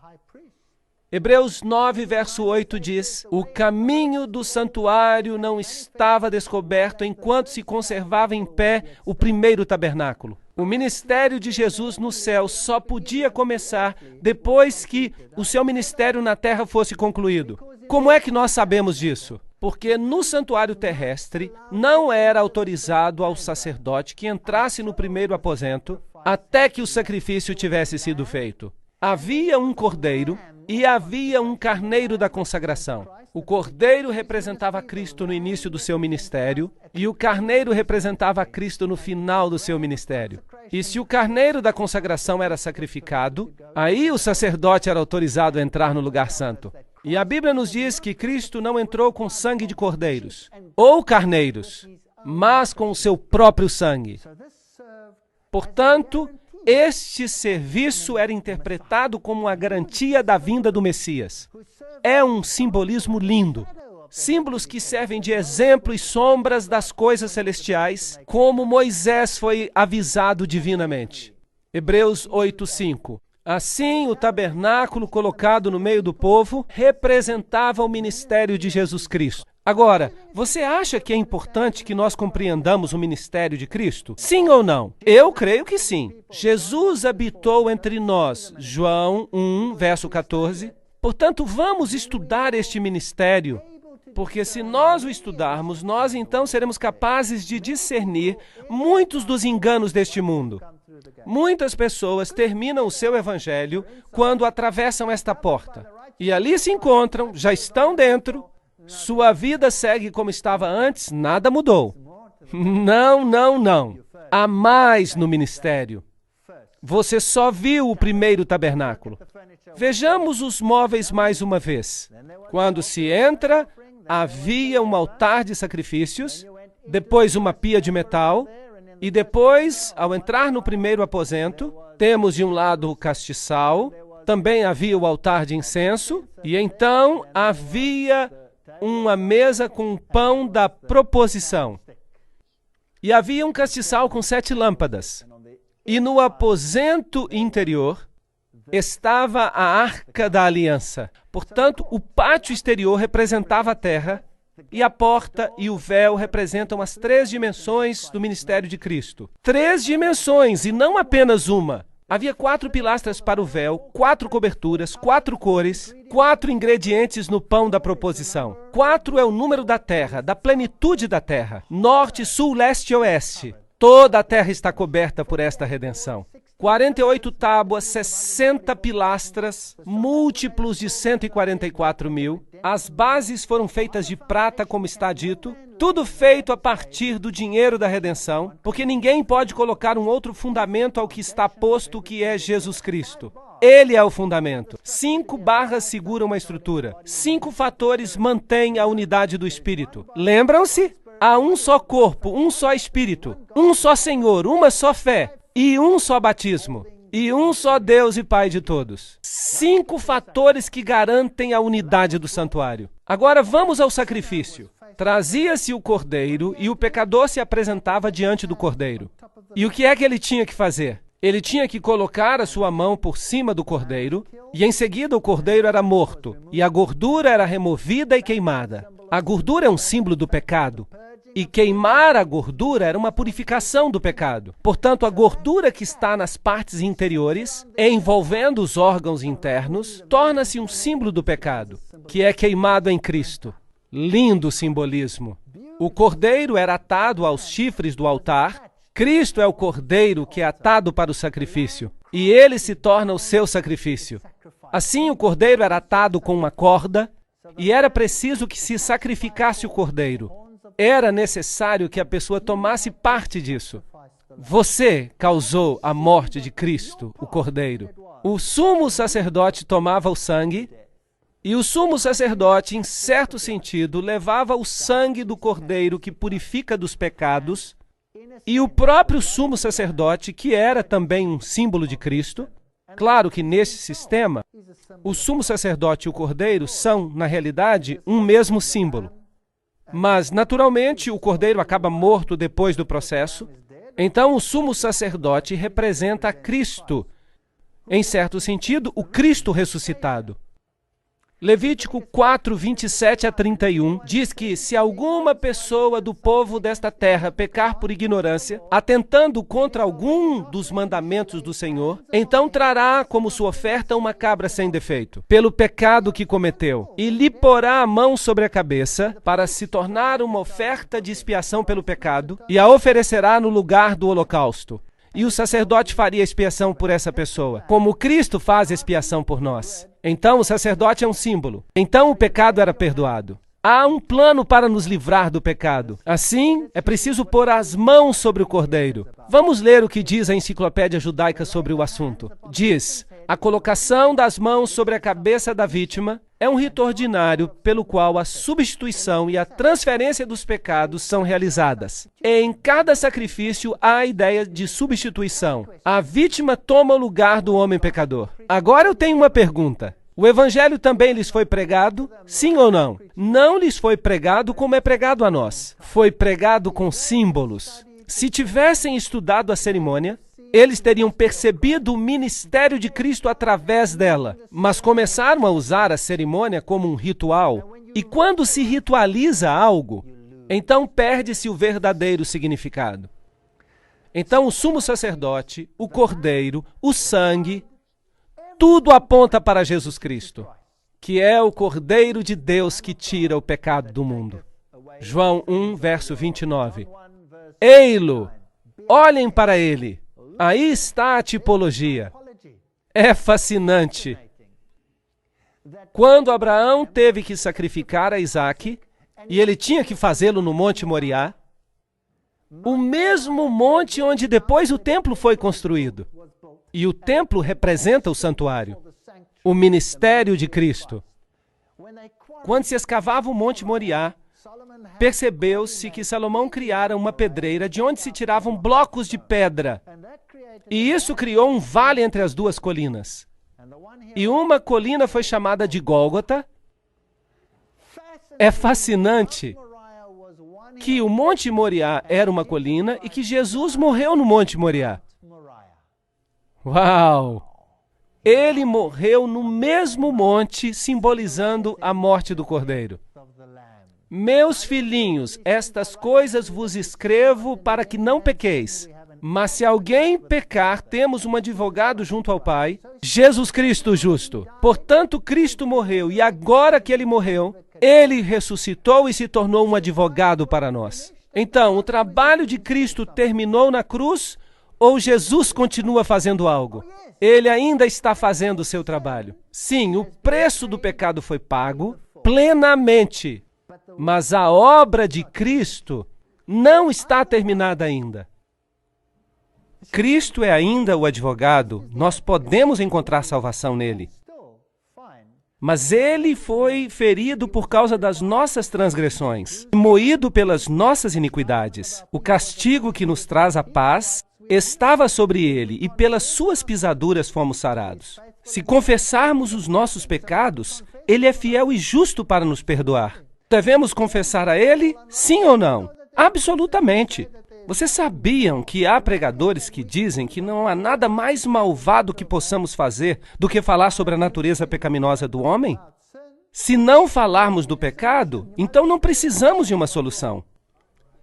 Hebreus 9, verso 8 diz: o caminho do santuário não estava descoberto enquanto se conservava em pé o primeiro tabernáculo. O ministério de Jesus no céu só podia começar depois que o seu ministério na terra fosse concluído. Como é que nós sabemos disso? Porque no santuário terrestre não era autorizado ao sacerdote que entrasse no primeiro aposento até que o sacrifício tivesse sido feito. Havia um cordeiro e havia um carneiro da consagração. O cordeiro representava Cristo no início do seu ministério e o carneiro representava Cristo no final do seu ministério. E se o carneiro da consagração era sacrificado, aí o sacerdote era autorizado a entrar no lugar santo. E a Bíblia nos diz que Cristo não entrou com sangue de cordeiros ou carneiros, mas com o seu próprio sangue. Portanto, este serviço era interpretado como uma garantia da vinda do Messias. É um simbolismo lindo. Símbolos que servem de exemplo e sombras das coisas celestiais, como Moisés foi avisado divinamente. Hebreus 8:5. Assim, o tabernáculo colocado no meio do povo representava o ministério de Jesus Cristo. Agora, você acha que é importante que nós compreendamos o ministério de Cristo? Sim ou não? Eu creio que sim. Jesus habitou entre nós. João 1, verso 14. Portanto, vamos estudar este ministério, porque se nós o estudarmos, nós então seremos capazes de discernir muitos dos enganos deste mundo. Muitas pessoas terminam o seu evangelho quando atravessam esta porta. E ali se encontram, já estão dentro. Sua vida segue como estava antes, nada mudou. Não, não, não. Há mais no ministério. Você só viu o primeiro tabernáculo. Vejamos os móveis mais uma vez. Quando se entra, havia um altar de sacrifícios, depois uma pia de metal, e depois, ao entrar no primeiro aposento, temos de um lado o castiçal, também havia o altar de incenso, e então havia uma mesa com pão da proposição. E havia um castiçal com 7 lâmpadas. E no aposento interior estava a Arca da Aliança. Portanto, o pátio exterior representava a terra e a porta e o véu representam as 3 dimensões do ministério de Cristo. 3 dimensões e não apenas uma. Havia 4 pilastras para o véu, 4 coberturas, 4 cores, 4 ingredientes no pão da proposição. 4 é o número da terra, da plenitude da terra. Norte, sul, leste e oeste. Toda a terra está coberta por esta redenção. 48 tábuas, 60 pilastras, múltiplos de 144.000. As bases foram feitas de prata, como está dito. Tudo feito a partir do dinheiro da redenção, porque ninguém pode colocar um outro fundamento ao que está posto, que é Jesus Cristo. Ele é o fundamento. 5 barras seguram uma estrutura. 5 fatores mantêm a unidade do Espírito. Lembram-se? Há um só corpo, um só Espírito, um só Senhor, uma só fé e um só batismo. E um só Deus e Pai de todos. 5 fatores que garantem a unidade do santuário. Agora vamos ao sacrifício. Trazia-se o cordeiro e o pecador se apresentava diante do cordeiro. E o que é que ele tinha que fazer? Ele tinha que colocar a sua mão por cima do cordeiro e em seguida o cordeiro era morto e a gordura era removida e queimada. A gordura é um símbolo do pecado. E queimar a gordura era uma purificação do pecado. Portanto, a gordura que está nas partes interiores, envolvendo os órgãos internos, torna-se um símbolo do pecado, que é queimado em Cristo. Lindo simbolismo. O cordeiro era atado aos chifres do altar. Cristo é o cordeiro que é atado para o sacrifício. E ele se torna o seu sacrifício. Assim, o cordeiro era atado com uma corda e era preciso que se sacrificasse o cordeiro. Era necessário que a pessoa tomasse parte disso. Você causou a morte de Cristo, o cordeiro. O sumo sacerdote tomava o sangue e o sumo sacerdote, em certo sentido, levava o sangue do cordeiro que purifica dos pecados. E o próprio sumo sacerdote, que era também um símbolo de Cristo, claro que nesse sistema, o sumo sacerdote e o cordeiro são, na realidade, um mesmo símbolo. Mas, naturalmente, o cordeiro acaba morto depois do processo. Então, o sumo sacerdote representa a Cristo. Em certo sentido, o Cristo ressuscitado. Levítico 4, 27 a 31 diz que se alguma pessoa do povo desta terra pecar por ignorância, atentando contra algum dos mandamentos do Senhor, então trará como sua oferta uma cabra sem defeito, pelo pecado que cometeu, e lhe porá a mão sobre a cabeça, para se tornar uma oferta de expiação pelo pecado, e a oferecerá no lugar do holocausto. E o sacerdote faria expiação por essa pessoa, como Cristo faz expiação por nós. Então o sacerdote é um símbolo. Então o pecado era perdoado. Há um plano para nos livrar do pecado. Assim, é preciso pôr as mãos sobre o cordeiro. Vamos ler o que diz a enciclopédia judaica sobre o assunto. Diz: a colocação das mãos sobre a cabeça da vítima é um rito ordinário pelo qual a substituição e a transferência dos pecados são realizadas. Em cada sacrifício há a ideia de substituição. A vítima toma o lugar do homem pecador. Agora eu tenho uma pergunta. O evangelho também lhes foi pregado? Sim ou não? Não lhes foi pregado como é pregado a nós. Foi pregado com símbolos. Se tivessem estudado a cerimônia, eles teriam percebido o ministério de Cristo através dela, mas começaram a usar a cerimônia como um ritual. E quando se ritualiza algo, então perde-se o verdadeiro significado. Então o sumo sacerdote, o cordeiro, o sangue, tudo aponta para Jesus Cristo, que é o Cordeiro de Deus que tira o pecado do mundo. João 1, verso 29. Ei-lo, olhem para ele. Aí está a tipologia. É fascinante. Quando Abraão teve que sacrificar a Isaque, e ele tinha que fazê-lo no Monte Moriá, o mesmo monte onde depois o templo foi construído. E o templo representa o santuário, o ministério de Cristo. Quando se escavava o Monte Moriá, percebeu-se que Salomão criara uma pedreira de onde se tiravam blocos de pedra. E isso criou um vale entre as duas colinas. E uma colina foi chamada de Gólgota. É fascinante que o Monte Moriá era uma colina e que Jesus morreu no Monte Moriá. Uau! Ele morreu no mesmo monte, simbolizando a morte do Cordeiro. Meus filhinhos, estas coisas vos escrevo para que não pequeis. Mas se alguém pecar, temos um advogado junto ao Pai, Jesus Cristo justo. Portanto, Cristo morreu, e agora que ele morreu, ele ressuscitou e se tornou um advogado para nós. Então, o trabalho de Cristo terminou na cruz, ou Jesus continua fazendo algo? Ele ainda está fazendo o seu trabalho. Sim, o preço do pecado foi pago plenamente, mas a obra de Cristo não está terminada ainda. Cristo é ainda o advogado, nós podemos encontrar salvação nele. Mas ele foi ferido por causa das nossas transgressões, moído pelas nossas iniquidades. O castigo que nos traz a paz estava sobre ele, e pelas suas pisaduras fomos sarados. Se confessarmos os nossos pecados, ele é fiel e justo para nos perdoar. Devemos confessar a ele, sim ou não? Absolutamente. Vocês sabiam que há pregadores que dizem que não há nada mais malvado que possamos fazer do que falar sobre a natureza pecaminosa do homem? Se não falarmos do pecado, então não precisamos de uma solução.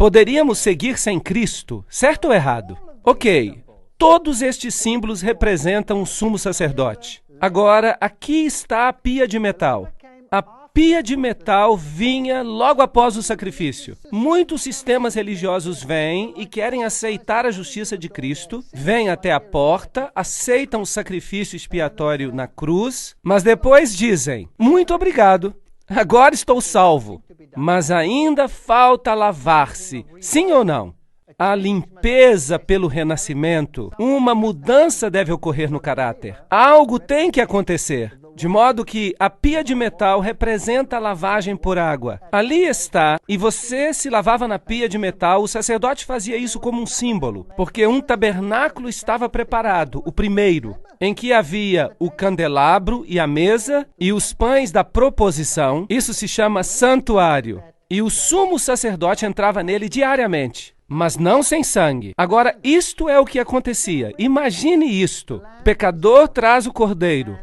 Poderíamos seguir sem Cristo, certo ou errado? Ok, todos estes símbolos representam o sumo sacerdote. Agora, aqui está a pia de metal. A pia de metal vinha logo após o sacrifício. Muitos sistemas religiosos vêm e querem aceitar a justiça de Cristo, vêm até a porta, aceitam o sacrifício expiatório na cruz, mas depois dizem, muito obrigado, agora estou salvo. Mas ainda falta lavar-se, sim ou não? A limpeza pelo renascimento, uma mudança deve ocorrer no caráter. Algo tem que acontecer, de modo que a pia de metal representa a lavagem por água. Ali está, e você se lavava na pia de metal, o sacerdote fazia isso como um símbolo, porque um tabernáculo estava preparado, o primeiro, em que havia o candelabro e a mesa e os pães da proposição. Isso se chama santuário. E o sumo sacerdote entrava nele diariamente, mas não sem sangue. Agora, isto é o que acontecia. Imagine isto. O pecador traz o cordeiro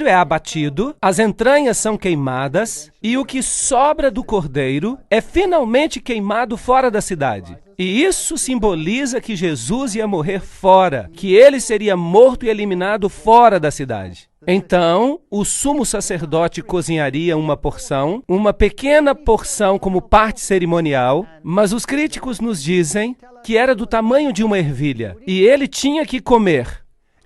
é abatido, as entranhas são queimadas, e o que sobra do cordeiro é finalmente queimado fora da cidade. E isso simboliza que Jesus ia morrer fora, que ele seria morto e eliminado fora da cidade. Então, o sumo sacerdote cozinharia uma porção, uma pequena porção como parte cerimonial, mas os críticos nos dizem que era do tamanho de uma ervilha, e ele tinha que comer.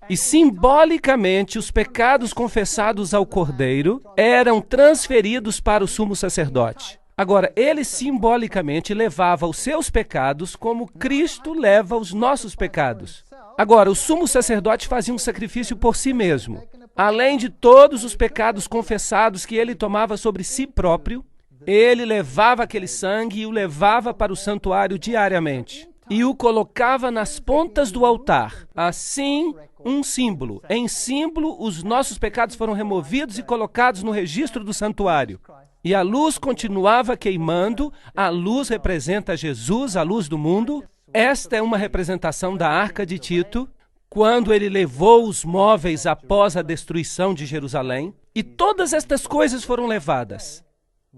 E simbolicamente, os pecados confessados ao cordeiro eram transferidos para o sumo sacerdote. Agora, ele simbolicamente levava os seus pecados como Cristo leva os nossos pecados. Agora, o sumo sacerdote fazia um sacrifício por si mesmo. Além de todos os pecados confessados que ele tomava sobre si próprio, ele levava aquele sangue e o levava para o santuário diariamente. E o colocava nas pontas do altar. Assim, um símbolo. Em símbolo, os nossos pecados foram removidos e colocados no registro do santuário. E a luz continuava queimando. A luz representa Jesus, a luz do mundo. Esta é uma representação da Arca de Tito, quando ele levou os móveis após a destruição de Jerusalém. E todas estas coisas foram levadas.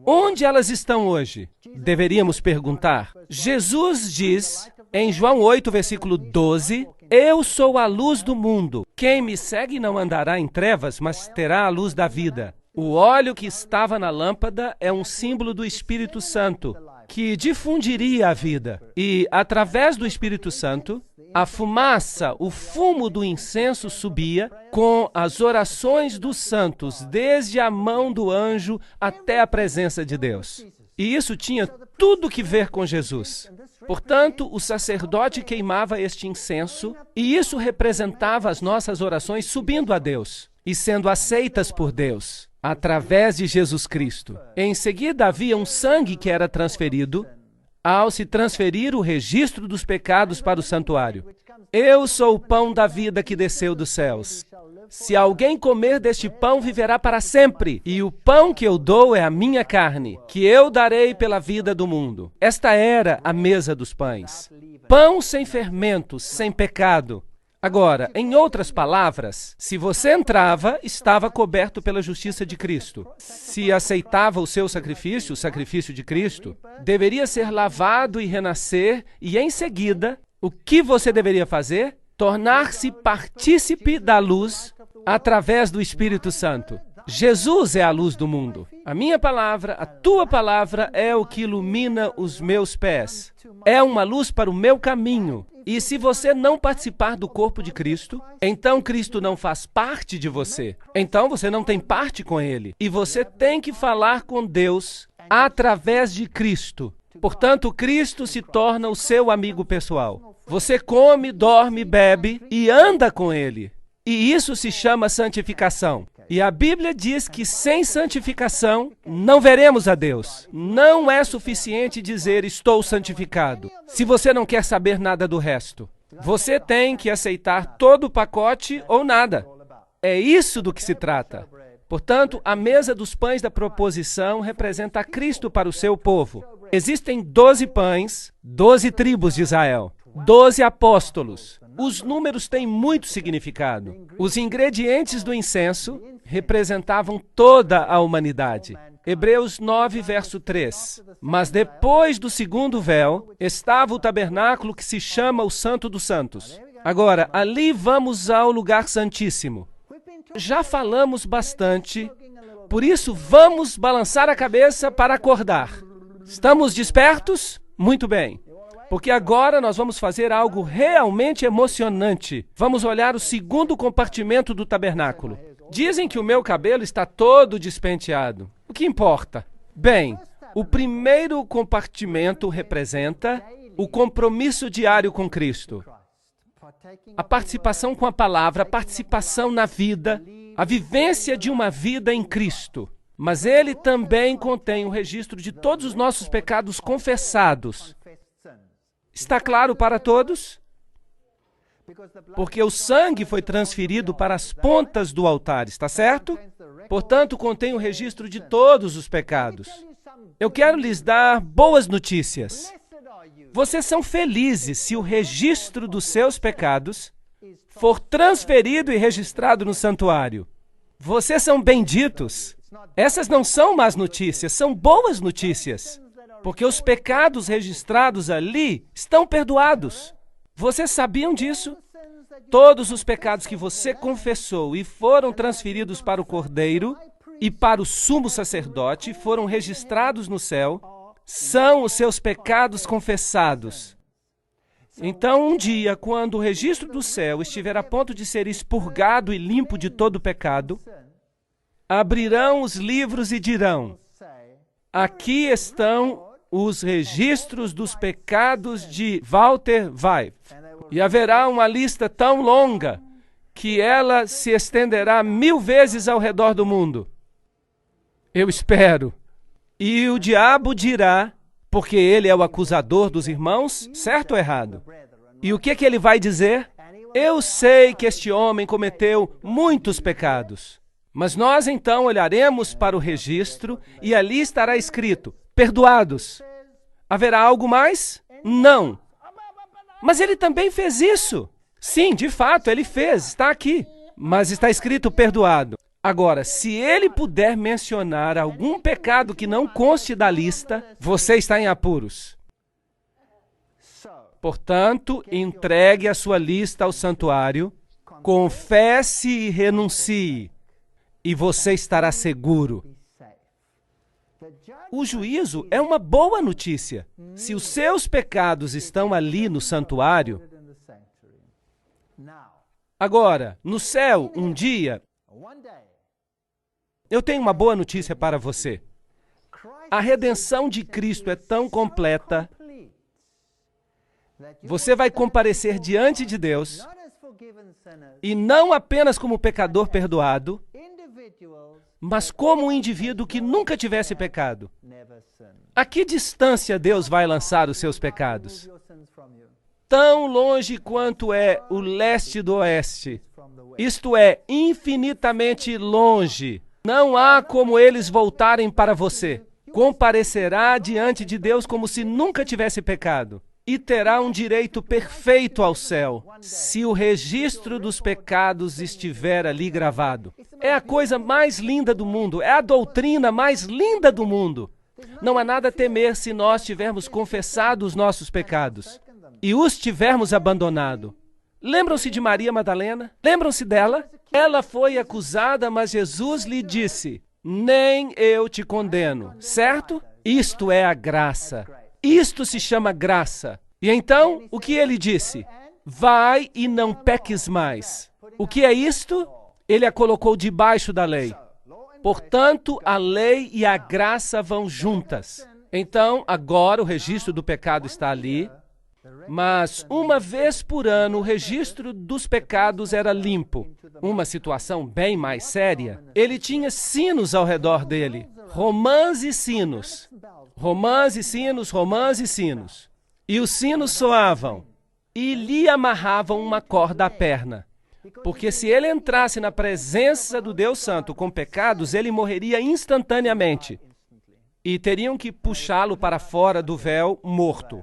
Onde elas estão hoje? Deveríamos perguntar. Jesus diz, em João 8, versículo 12, eu sou a luz do mundo. Quem me segue não andará em trevas, mas terá a luz da vida. O óleo que estava na lâmpada é um símbolo do Espírito Santo, que difundiria a vida. E, através do Espírito Santo, a fumaça, o fumo do incenso subia com as orações dos santos, desde a mão do anjo até a presença de Deus. E isso tinha tudo que ver com Jesus. Portanto, o sacerdote queimava este incenso, e isso representava as nossas orações subindo a Deus e sendo aceitas por Deus, através de Jesus Cristo. Em seguida, havia um sangue que era transferido, ao se transferir o registro dos pecados para o santuário. Eu sou o pão da vida que desceu dos céus. Se alguém comer deste pão, viverá para sempre. E o pão que eu dou é a minha carne, que eu darei pela vida do mundo. Esta era a mesa dos pães. Pão sem fermentos, sem pecado. Agora, em outras palavras, se você entrava, estava coberto pela justiça de Cristo. Se aceitava o seu sacrifício, o sacrifício de Cristo, deveria ser lavado e renascer, e em seguida, o que você deveria fazer? Tornar-se partícipe da luz através do Espírito Santo. Jesus é a luz do mundo. A minha palavra, a tua palavra é o que ilumina os meus pés. É uma luz para o meu caminho. E se você não participar do corpo de Cristo, então Cristo não faz parte de você. Então você não tem parte com Ele. E você tem que falar com Deus através de Cristo. Portanto, Cristo se torna o seu amigo pessoal. Você come, dorme, bebe e anda com Ele. E isso se chama santificação. E a Bíblia diz que sem santificação não veremos a Deus. Não é suficiente dizer estou santificado, se você não quer saber nada do resto. Você tem que aceitar todo o pacote ou nada. É isso do que se trata. Portanto, a mesa dos pães da proposição representa Cristo para o seu povo. Existem 12 pães, 12 tribos de Israel, 12 apóstolos. Os números têm muito significado. Os ingredientes do incenso representavam toda a humanidade. Hebreus 9, verso 3. Mas depois do segundo véu, estava o tabernáculo que se chama o Santo dos Santos. Agora, ali vamos ao lugar santíssimo. Já falamos bastante, por isso vamos balançar a cabeça para acordar. Estamos despertos? Muito bem. Porque agora nós vamos fazer algo realmente emocionante. Vamos olhar o segundo compartimento do tabernáculo. Dizem que o meu cabelo está todo despenteado. O que importa? Bem, o primeiro compartimento representa o compromisso diário com Cristo. A participação com a palavra, a participação na vida, a vivência de uma vida em Cristo. Mas ele também contém o registro de todos os nossos pecados confessados. Está claro para todos? Porque o sangue foi transferido para as pontas do altar, está certo? Portanto, contém o registro de todos os pecados. Eu quero lhes dar boas notícias. Vocês são felizes se o registro dos seus pecados for transferido e registrado no santuário. Vocês são benditos. Essas não são más notícias, são boas notícias. Porque os pecados registrados ali estão perdoados. Vocês sabiam disso? Todos os pecados que você confessou e foram transferidos para o Cordeiro e para o sumo sacerdote foram registrados no céu, são os seus pecados confessados. Então, um dia, quando o registro do céu estiver a ponto de ser expurgado e limpo de todo pecado, abrirão os livros e dirão: aqui estão os registros dos pecados de Walter Weiff. E haverá uma lista tão longa que ela se estenderá 1000 vezes ao redor do mundo. Eu espero. E o diabo dirá, porque ele é o acusador dos irmãos, certo ou errado? E o que ele vai dizer? Eu sei que este homem cometeu muitos pecados. Mas nós então olharemos para o registro e ali estará escrito: perdoados. Haverá algo mais? Não. Mas ele também fez isso. Sim, de fato, ele fez, está aqui. Mas está escrito perdoado. Agora, se ele puder mencionar algum pecado que não conste da lista, você está em apuros. Portanto, entregue a sua lista ao santuário, confesse e renuncie, e você estará seguro. O juízo é uma boa notícia. Se os seus pecados estão ali no santuário, agora, no céu, um dia, eu tenho uma boa notícia para você. A redenção de Cristo é tão completa, você vai comparecer diante de Deus, e não apenas como pecador perdoado, mas como um indivíduo que nunca tivesse pecado. A que distância Deus vai lançar os seus pecados? Tão longe quanto é o leste do oeste. Isto é, infinitamente longe. Não há como eles voltarem para você. Comparecerá diante de Deus como se nunca tivesse pecado. E terá um direito perfeito ao céu, se o registro dos pecados estiver ali gravado. É a coisa mais linda do mundo, é a doutrina mais linda do mundo. Não há nada a temer se nós tivermos confessado os nossos pecados e os tivermos abandonado. Lembram-se de Maria Madalena? Lembram-se dela? Ela foi acusada, mas Jesus lhe disse: nem eu te condeno, certo? Isto é a graça. Isto se chama graça. E então, o que ele disse? Vai e não peques mais. O que é isto? Ele a colocou debaixo da lei. Portanto, a lei e a graça vão juntas. Então, agora o registro do pecado está ali, mas uma vez por ano o registro dos pecados era limpo. Uma situação bem mais séria. Ele tinha sinos ao redor dele. Romãs e sinos. Romãs e sinos, romãs e sinos. E os sinos soavam e lhe amarravam uma corda à perna. Porque se ele entrasse na presença do Deus Santo com pecados, ele morreria instantaneamente. E teriam que puxá-lo para fora do véu morto.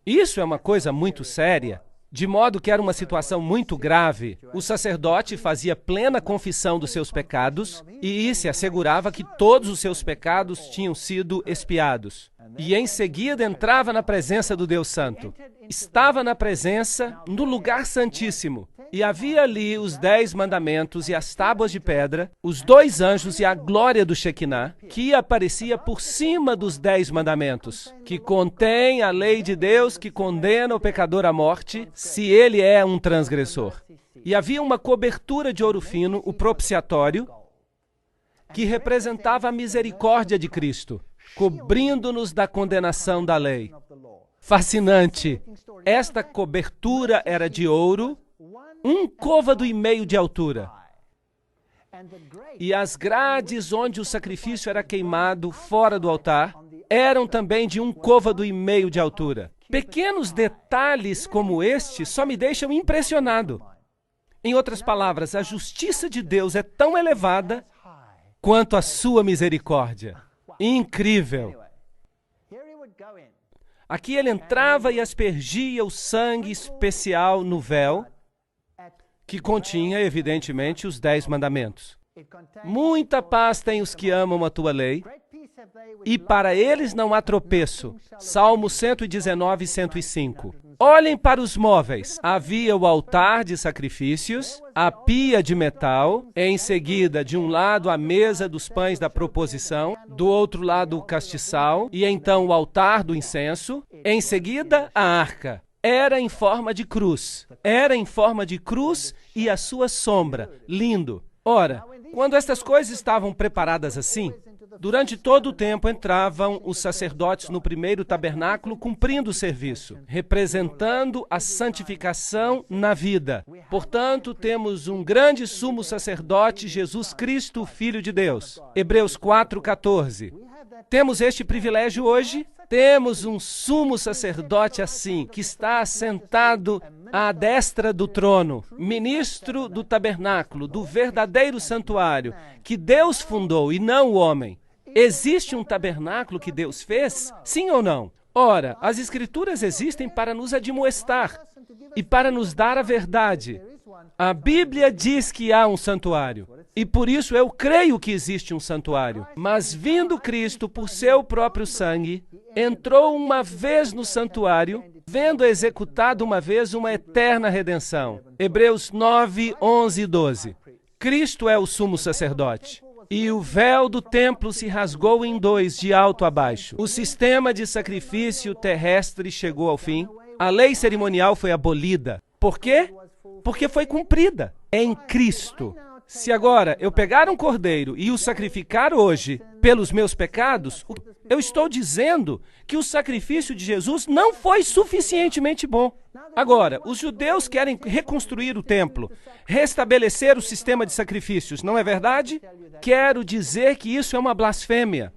Isso é uma coisa muito séria. de modo que era uma situação muito grave. O sacerdote fazia plena confissão dos seus pecados e se assegurava que todos os seus pecados tinham sido expiados. E em seguida entrava na presença do Deus Santo. Estava na presença, no lugar santíssimo. E havia ali os 10 mandamentos e as tábuas de pedra, os 2 anjos e a glória do Shekinah, que aparecia por cima dos 10 mandamentos, que contém a lei de Deus que condena o pecador à morte, se ele é um transgressor. E havia uma cobertura de ouro fino, o propiciatório, que representava a misericórdia de Cristo, cobrindo-nos da condenação da lei. Fascinante! Esta cobertura era de ouro, 1,5 côvado de altura. E as grades onde o sacrifício era queimado fora do altar eram também de 1,5 côvado de altura. Pequenos detalhes como este só me deixam impressionado. Em outras palavras, a justiça de Deus é tão elevada quanto a sua misericórdia. Incrível! Aqui ele entrava e aspergia o sangue especial no véu, que continha, evidentemente, os 10 mandamentos. Muita paz têm os que amam a tua lei, e para eles não há tropeço. Salmo 119, 105. Olhem para os móveis. Havia o altar de sacrifícios, a pia de metal, em seguida, de um lado, a mesa dos pães da proposição, do outro lado, o castiçal, e então o altar do incenso, em seguida, a arca. Era em forma de cruz. Era em forma de cruz e a sua sombra. Lindo. Ora, quando estas coisas estavam preparadas assim, durante todo o tempo entravam os sacerdotes no primeiro tabernáculo cumprindo o serviço, representando a santificação na vida. Portanto, temos um grande sumo sacerdote, Jesus Cristo, Filho de Deus. Hebreus 4:14. Temos este privilégio hoje? Temos um sumo sacerdote assim, que está assentado à destra do trono, ministro do tabernáculo, do verdadeiro santuário, que Deus fundou e não o homem. Existe um tabernáculo que Deus fez? Sim ou não? Ora, as Escrituras existem para nos admoestar e para nos dar a verdade. A Bíblia diz que há um santuário, e por isso eu creio que existe um santuário. Mas vindo Cristo por seu próprio sangue, entrou uma vez no santuário, vendo executado uma vez uma eterna redenção. Hebreus 9, 11 e 12. Cristo é o sumo sacerdote. E o véu do templo se rasgou em 2, de alto a baixo. O sistema de sacrifício terrestre chegou ao fim. A lei cerimonial foi abolida. Por quê? Porque foi cumprida em Cristo. Se agora eu pegar um cordeiro e o sacrificar hoje pelos meus pecados, eu estou dizendo que o sacrifício de Jesus não foi suficientemente bom. Agora, os judeus querem reconstruir o templo, restabelecer o sistema de sacrifícios, não é verdade? Quero dizer que isso é uma blasfêmia.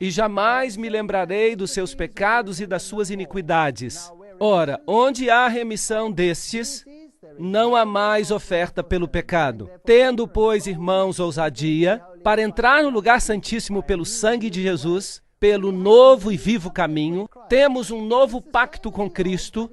E jamais me lembrarei dos seus pecados e das suas iniquidades. Ora, onde há remissão destes, não há mais oferta pelo pecado. Tendo, pois, irmãos, ousadia, para entrar no lugar santíssimo pelo sangue de Jesus, pelo novo e vivo caminho, temos um novo pacto com Cristo,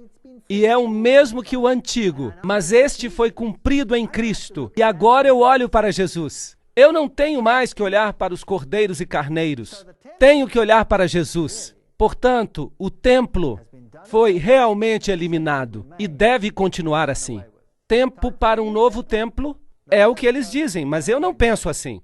e é o mesmo que o antigo, mas este foi cumprido em Cristo, e agora eu olho para Jesus. Eu não tenho mais que olhar para os cordeiros e carneiros, tenho que olhar para Jesus. Portanto, o templo foi realmente eliminado e deve continuar assim. Tempo para um novo templo é o que eles dizem, mas eu não penso assim.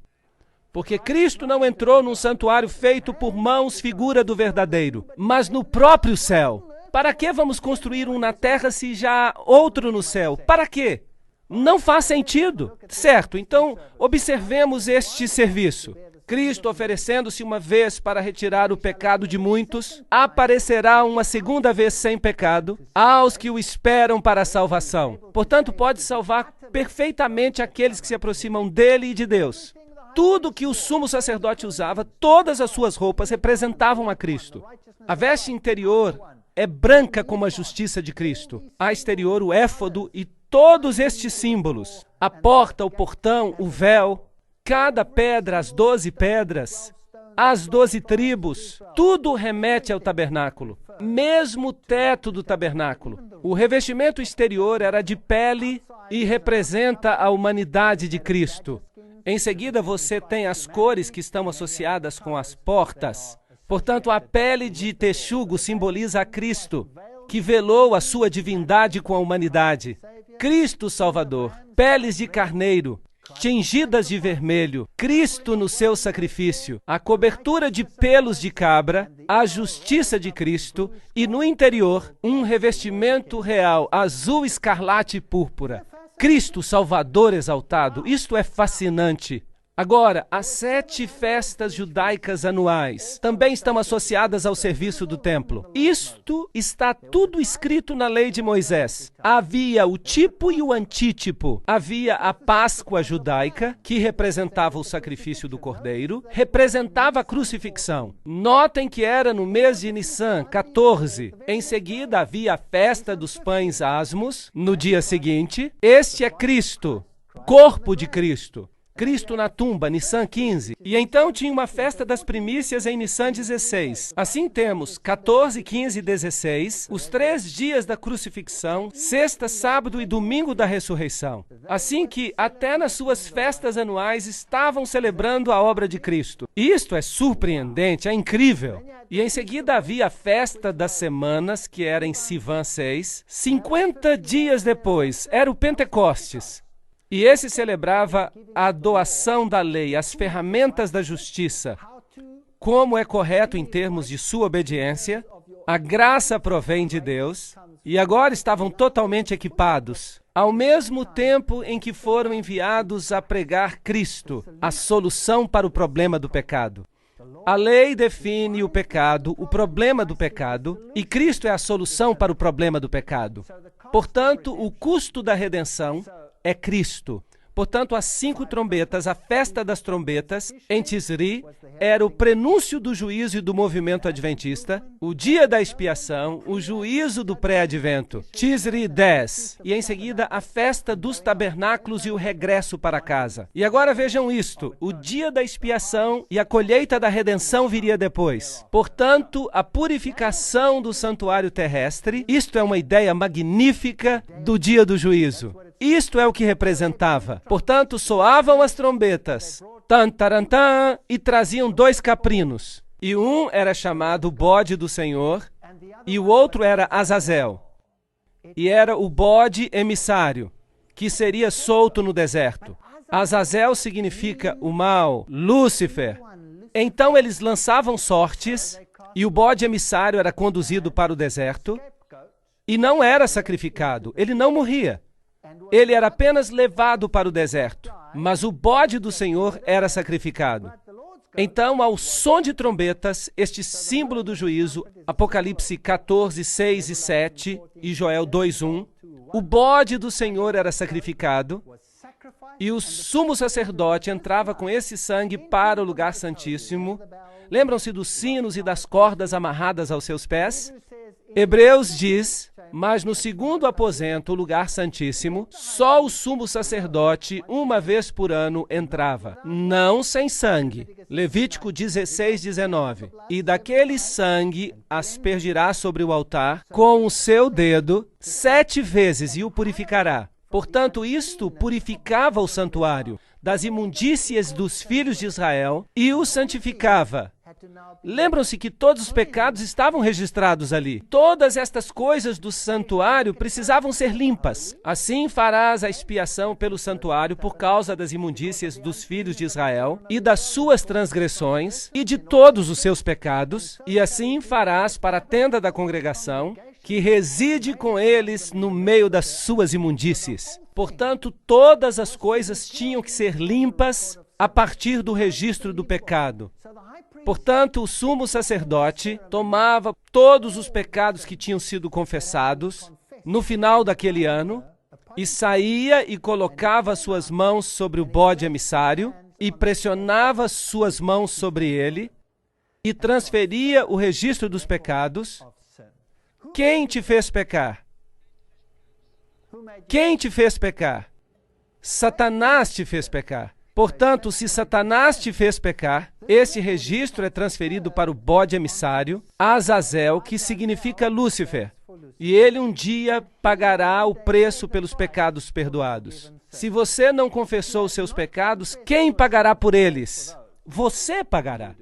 Porque Cristo não entrou num santuário feito por mãos, figura do verdadeiro, mas no próprio céu. Para que vamos construir um na terra se já há outro no céu? Para quê? Não faz sentido. Certo, então observemos este serviço. Cristo, oferecendo-se uma vez para retirar o pecado de muitos, aparecerá uma segunda vez sem pecado aos que o esperam para a salvação. Portanto, pode salvar perfeitamente aqueles que se aproximam dele e de Deus. Tudo que o sumo sacerdote usava, todas as suas roupas representavam a Cristo. A veste interior é branca como a justiça de Cristo. A exterior, o éfodo e todos estes símbolos. A porta, o portão, o véu. Cada pedra, as 12 pedras, as 12 tribos, tudo remete ao tabernáculo. Mesmo o teto do tabernáculo. O revestimento exterior era de pele e representa a humanidade de Cristo. Em seguida, você tem as cores que estão associadas com as portas. Portanto, a pele de texugo simboliza a Cristo, que velou a sua divindade com a humanidade. Cristo Salvador, peles de carneiro, tingidas de vermelho, Cristo no seu sacrifício, a cobertura de pelos de cabra, a justiça de Cristo e no interior um revestimento real azul, escarlate e púrpura. Cristo Salvador exaltado, isto é fascinante. Agora, as 7 festas judaicas anuais também estão associadas ao serviço do templo. Isto está tudo escrito na lei de Moisés. Havia o tipo e o antítipo. Havia a Páscoa judaica, que representava o sacrifício do cordeiro, representava a crucifixão. Notem que era no mês de Nissan, 14. Em seguida, havia a festa dos pães asmos, no dia seguinte. Este é Cristo, corpo de Cristo. Cristo na tumba, Nissan 15. E então tinha uma festa das primícias em Nissan 16. Assim temos 14, 15 e 16, os 3 dias da crucifixão, sexta, sábado e domingo da ressurreição. Assim que até nas suas festas anuais estavam celebrando a obra de Cristo. Isto é surpreendente, é incrível. E em seguida havia a festa das semanas, que era em Sivan 6. 50 dias depois, era o Pentecostes. E esse celebrava a doação da lei, as ferramentas da justiça, como é correto em termos de sua obediência. A graça provém de Deus, e agora estavam totalmente equipados, ao mesmo tempo em que foram enviados a pregar Cristo, a solução para o problema do pecado. A lei define o pecado, o problema do pecado, e Cristo é a solução para o problema do pecado. Portanto, o custo da redenção é Cristo. Portanto, as 5 trombetas, a festa das trombetas, em Tisri, era o prenúncio do juízo e do movimento adventista, o dia da expiação, o juízo do pré-advento, Tisri 10, e em seguida a festa dos tabernáculos e o regresso para casa. E agora vejam isto, o dia da expiação e a colheita da redenção viria depois. Portanto, a purificação do santuário terrestre, isto é uma ideia magnífica do dia do juízo. Isto é o que representava. Portanto, soavam as trombetas, tan, tarantan, e traziam 2 caprinos. E um era chamado bode do Senhor, e o outro era Azazel. E era o bode emissário, que seria solto no deserto. Azazel significa o mal, Lúcifer. Então eles lançavam sortes, e o bode emissário era conduzido para o deserto, e não era sacrificado, ele não morria. Ele era apenas levado para o deserto, mas o bode do Senhor era sacrificado. Então, ao som de trombetas, este símbolo do juízo, Apocalipse 14, 6 e 7 e Joel 2, 1, o bode do Senhor era sacrificado e o sumo sacerdote entrava com esse sangue para o lugar santíssimo. Lembram-se dos sinos e das cordas amarradas aos seus pés? Hebreus diz: mas no segundo aposento, o lugar santíssimo, só o sumo sacerdote, uma vez por ano, entrava, não sem sangue. Levítico 16, 19. E daquele sangue aspergirá sobre o altar com o seu dedo 7 vezes e o purificará. Portanto, isto purificava o santuário das imundícias dos filhos de Israel e o santificava. Lembram-se que todos os pecados estavam registrados ali. Todas estas coisas do santuário precisavam ser limpas. Assim farás a expiação pelo santuário por causa das imundícias dos filhos de Israel e das suas transgressões e de todos os seus pecados. E assim farás para a tenda da congregação, que reside com eles no meio das suas imundícies. Portanto, todas as coisas tinham que ser limpas a partir do registro do pecado. Portanto, o sumo sacerdote tomava todos os pecados que tinham sido confessados no final daquele ano e saía e colocava suas mãos sobre o bode emissário e pressionava suas mãos sobre ele e transferia o registro dos pecados. Quem te fez pecar? Quem te fez pecar? Satanás te fez pecar. Portanto, se Satanás te fez pecar, esse registro é transferido para o bode emissário, Azazel, que significa Lúcifer. E ele um dia pagará o preço pelos pecados perdoados. Se você não confessou os seus pecados, quem pagará por eles? Você pagará.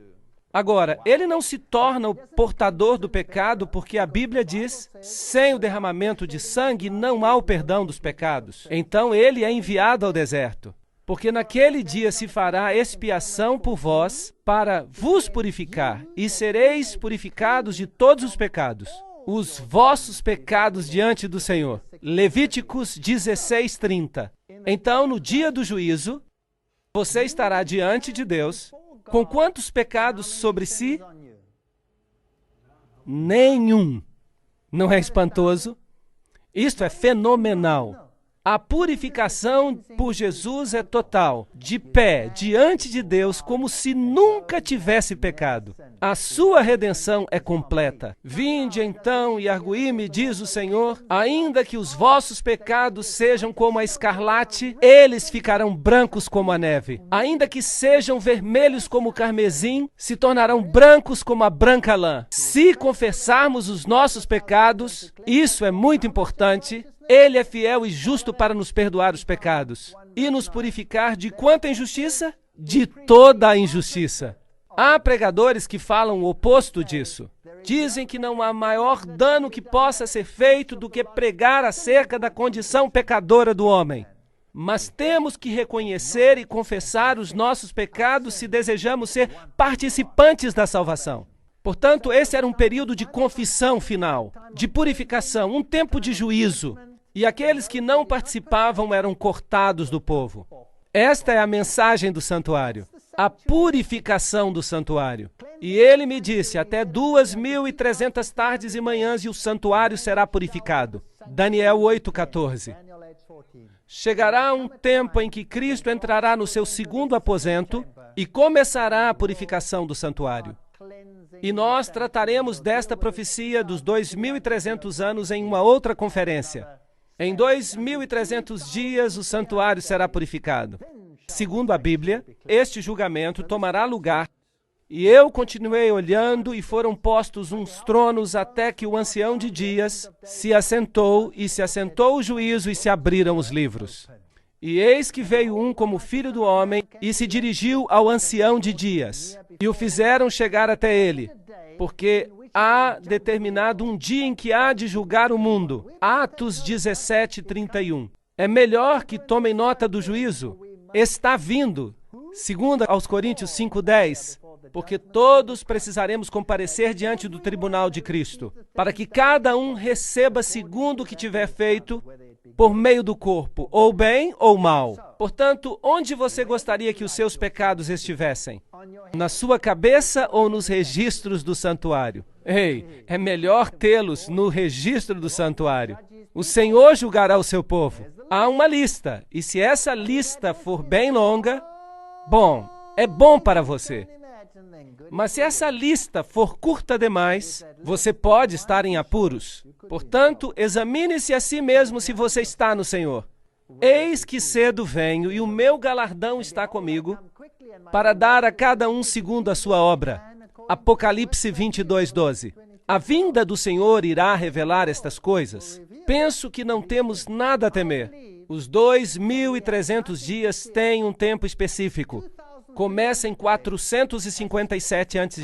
Agora, ele não se torna o portador do pecado porque a Bíblia diz, sem o derramamento de sangue não há o perdão dos pecados. Então ele é enviado ao deserto, porque naquele dia se fará expiação por vós para vos purificar, e sereis purificados de todos os pecados, os vossos pecados diante do Senhor. Levíticos 16:30. Então, no dia do juízo, você estará diante de Deus com quantos pecados sobre si? Nenhum. Não é espantoso? Isto é fenomenal. A purificação por Jesus é total, de pé, diante de Deus, como se nunca tivesse pecado. A sua redenção é completa. Vinde então e arguí-me, diz o Senhor, ainda que os vossos pecados sejam como a escarlate, eles ficarão brancos como a neve. Ainda que sejam vermelhos como o carmesim, se tornarão brancos como a branca lã. Se confessarmos os nossos pecados, isso é muito importante, Ele é fiel e justo para nos perdoar os pecados e nos purificar de quanta injustiça? De toda a injustiça. Há pregadores que falam o oposto disso. Dizem que não há maior dano que possa ser feito do que pregar acerca da condição pecadora do homem. Mas temos que reconhecer e confessar os nossos pecados se desejamos ser participantes da salvação. Portanto, esse era um período de confissão final, de purificação, um tempo de juízo. E aqueles que não participavam eram cortados do povo. Esta é a mensagem do santuário, a purificação do santuário. E ele me disse, até 2.300 tardes e manhãs e o santuário será purificado. Daniel 8:14. Chegará um tempo em que Cristo entrará no seu segundo aposento e começará a purificação do santuário. E nós trataremos desta profecia dos 2.300 anos em uma outra conferência. Em 2.300 dias o santuário será purificado. Segundo a Bíblia, este julgamento tomará lugar. E eu continuei olhando e foram postos uns tronos até que o ancião de dias se assentou e se assentou o juízo e se abriram os livros. E eis que veio um como filho do homem e se dirigiu ao ancião de dias. E o fizeram chegar até ele, porque há determinado um dia em que há de julgar o mundo. Atos 17:31. É melhor que tomem nota do juízo. Está vindo. Segundo aos Coríntios 5:10. Porque todos precisaremos comparecer diante do tribunal de Cristo, para que cada um receba segundo o que tiver feito por meio do corpo, ou bem ou mal. Portanto, onde você gostaria que os seus pecados estivessem? Na sua cabeça ou nos registros do santuário? Ei, é melhor tê-los no registro do santuário. O Senhor julgará o seu povo. Há uma lista, e se essa lista for bem longa, bom, é bom para você. Mas se essa lista for curta demais, você pode estar em apuros. Portanto, examine-se a si mesmo se você está no Senhor. Eis que cedo venho, e o meu galardão está comigo, para dar a cada um segundo a sua obra. Apocalipse 22:12. A vinda do Senhor irá revelar estas coisas. Penso que não temos nada a temer. Os 2.300 dias têm um tempo específico. Começa em 457 a.C.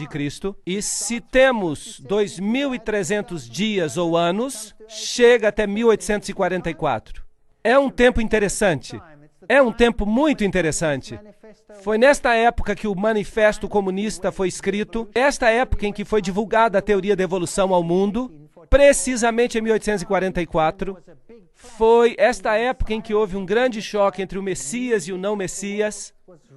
e se temos 2.300 dias ou anos, chega até 1844. É um tempo interessante. É um tempo muito interessante. Foi nesta época que o Manifesto Comunista foi escrito, esta época em que foi divulgada a teoria da evolução ao mundo, precisamente em 1844. Foi esta época em que houve um grande choque entre o Messias e o não Messias.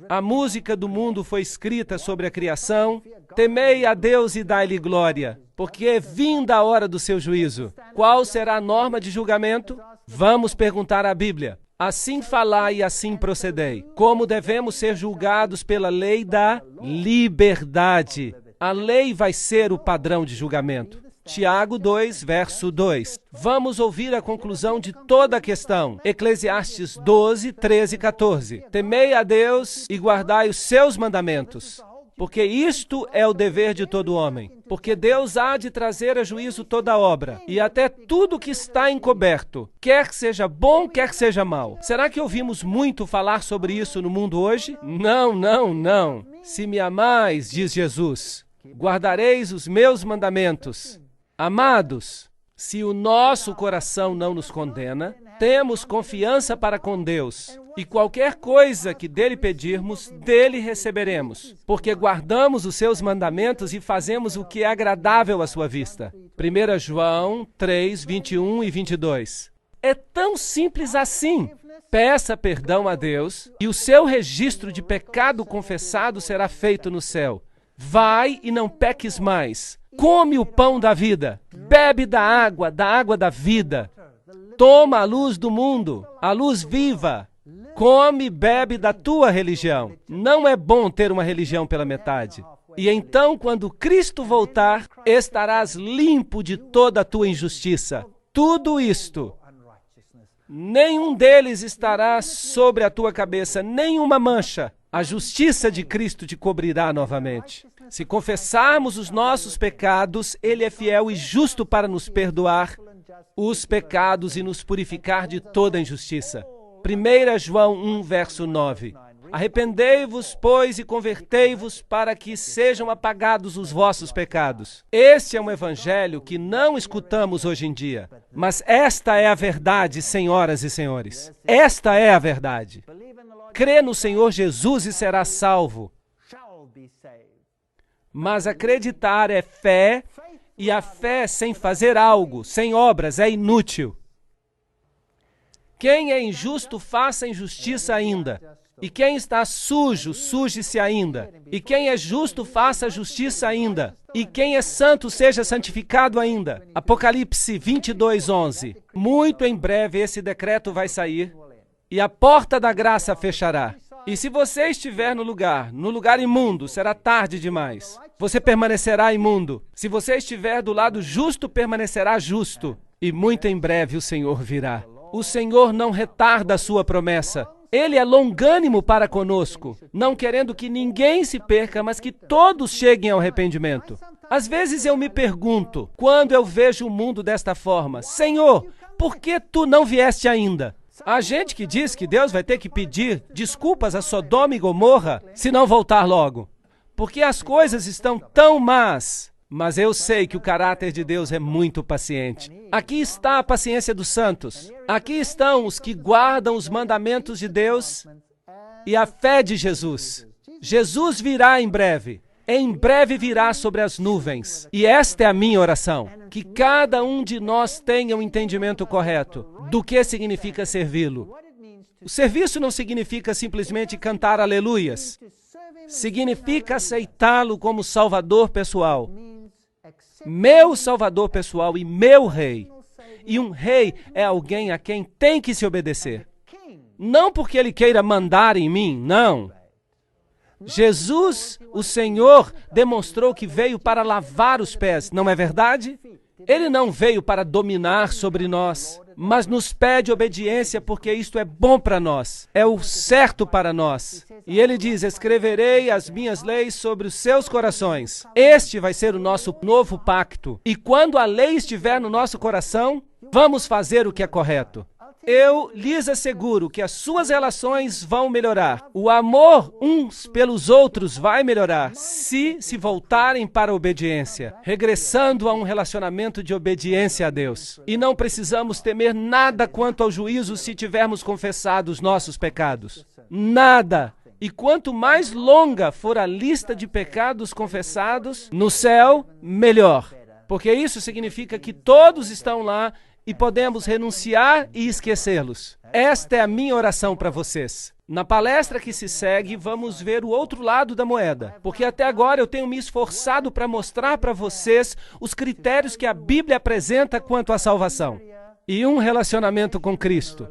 A música do mundo foi escrita sobre a criação. Temei a Deus e dai-lhe glória, porque é vinda a hora do seu juízo. Qual será a norma de julgamento? Vamos perguntar à Bíblia. Assim falai e assim procedei. Como devemos ser julgados pela lei da liberdade? A lei vai ser o padrão de julgamento. Tiago 2, verso 2. Vamos ouvir a conclusão de toda a questão. Eclesiastes 12, 13 e 14. Temei a Deus e guardai os seus mandamentos, porque isto é o dever de todo homem. Porque Deus há de trazer a juízo toda obra, e até tudo que está encoberto, quer seja bom, quer seja mal. Será que ouvimos muito falar sobre isso no mundo hoje? Não, não, não. Se me amais, diz Jesus, guardareis os meus mandamentos. Amados, se o nosso coração não nos condena, temos confiança para com Deus, e qualquer coisa que dele pedirmos, dele receberemos, porque guardamos os seus mandamentos e fazemos o que é agradável à sua vista. 1 João 3, 21 e 22. É tão simples assim. Peça perdão a Deus, e o seu registro de pecado confessado será feito no céu. Vai e não peques mais. Come o pão da vida, bebe da água da vida. Toma a luz do mundo, a luz viva. Come e bebe da tua religião. Não é bom ter uma religião pela metade. E então, quando Cristo voltar, estarás limpo de toda a tua injustiça. Tudo isto, nenhum deles estará sobre a tua cabeça, nenhuma mancha. A justiça de Cristo te cobrirá novamente. Se confessarmos os nossos pecados, Ele é fiel e justo para nos perdoar os pecados e nos purificar de toda injustiça. 1 João 1, verso 9. Arrependei-vos, pois, e convertei-vos para que sejam apagados os vossos pecados. Este é um evangelho que não escutamos hoje em dia. Mas esta é a verdade, senhoras e senhores. Esta é a verdade. Crê no Senhor Jesus e será salvo. Mas acreditar é fé, e a fé sem fazer algo, sem obras, é inútil. Quem é injusto, faça injustiça ainda. E quem está sujo, suje-se ainda. E quem é justo, faça justiça ainda. E quem é santo, seja santificado ainda. Apocalipse 22, 11. Muito em breve esse decreto vai sair, e a porta da graça fechará. E se você estiver no lugar imundo, será tarde demais. Você permanecerá imundo. Se você estiver do lado justo, permanecerá justo. E muito em breve o Senhor virá. O Senhor não retarda a sua promessa. Ele é longânimo para conosco, não querendo que ninguém se perca, mas que todos cheguem ao arrependimento. Às vezes eu me pergunto, quando eu vejo o mundo desta forma, Senhor, por que tu não vieste ainda? Há gente que diz que Deus vai ter que pedir desculpas a Sodoma e Gomorra se não voltar logo, porque as coisas estão tão más. Mas eu sei que o caráter de Deus é muito paciente. Aqui está a paciência dos santos. Aqui estão os que guardam os mandamentos de Deus e a fé de Jesus. Jesus virá em breve. Em breve virá sobre as nuvens. E esta é a minha oração. Que cada um de nós tenha um entendimento correto do que significa servi-lo. O serviço não significa simplesmente cantar aleluias. Significa aceitá-lo como Salvador pessoal. Meu Salvador pessoal e meu Rei. E um rei é alguém a quem tem que se obedecer. Não porque ele queira mandar em mim, não. Jesus, o Senhor, demonstrou que veio para lavar os pés, não é verdade? Ele não veio para dominar sobre nós, mas nos pede obediência porque isto é bom para nós, é o certo para nós. E ele diz, escreverei as minhas leis sobre os seus corações. Este vai ser o nosso novo pacto. E quando a lei estiver no nosso coração, vamos fazer o que é correto. Eu lhes asseguro que as suas relações vão melhorar. O amor uns pelos outros vai melhorar se voltarem para a obediência, regressando a um relacionamento de obediência a Deus. E não precisamos temer nada quanto ao juízo se tivermos confessado os nossos pecados. Nada. E quanto mais longa for a lista de pecados confessados no céu, melhor. Porque isso significa que todos estão lá e podemos renunciar e esquecê-los. Esta é a minha oração para vocês. Na palestra que se segue, vamos ver o outro lado da moeda, porque até agora eu tenho me esforçado para mostrar para vocês os critérios que a Bíblia apresenta quanto à salvação e um relacionamento com Cristo,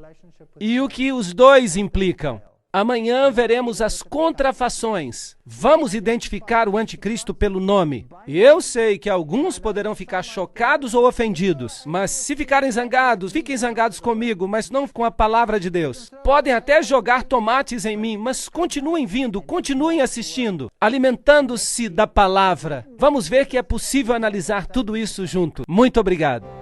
e o que os dois implicam. Amanhã veremos as contrafações. Vamos identificar o anticristo pelo nome. Eu sei que alguns poderão ficar chocados ou ofendidos, mas se ficarem zangados, fiquem zangados comigo, mas não com a palavra de Deus. Podem até jogar tomates em mim, mas continuem vindo, continuem assistindo, alimentando-se da palavra. Vamos ver que é possível analisar tudo isso junto. Muito obrigado.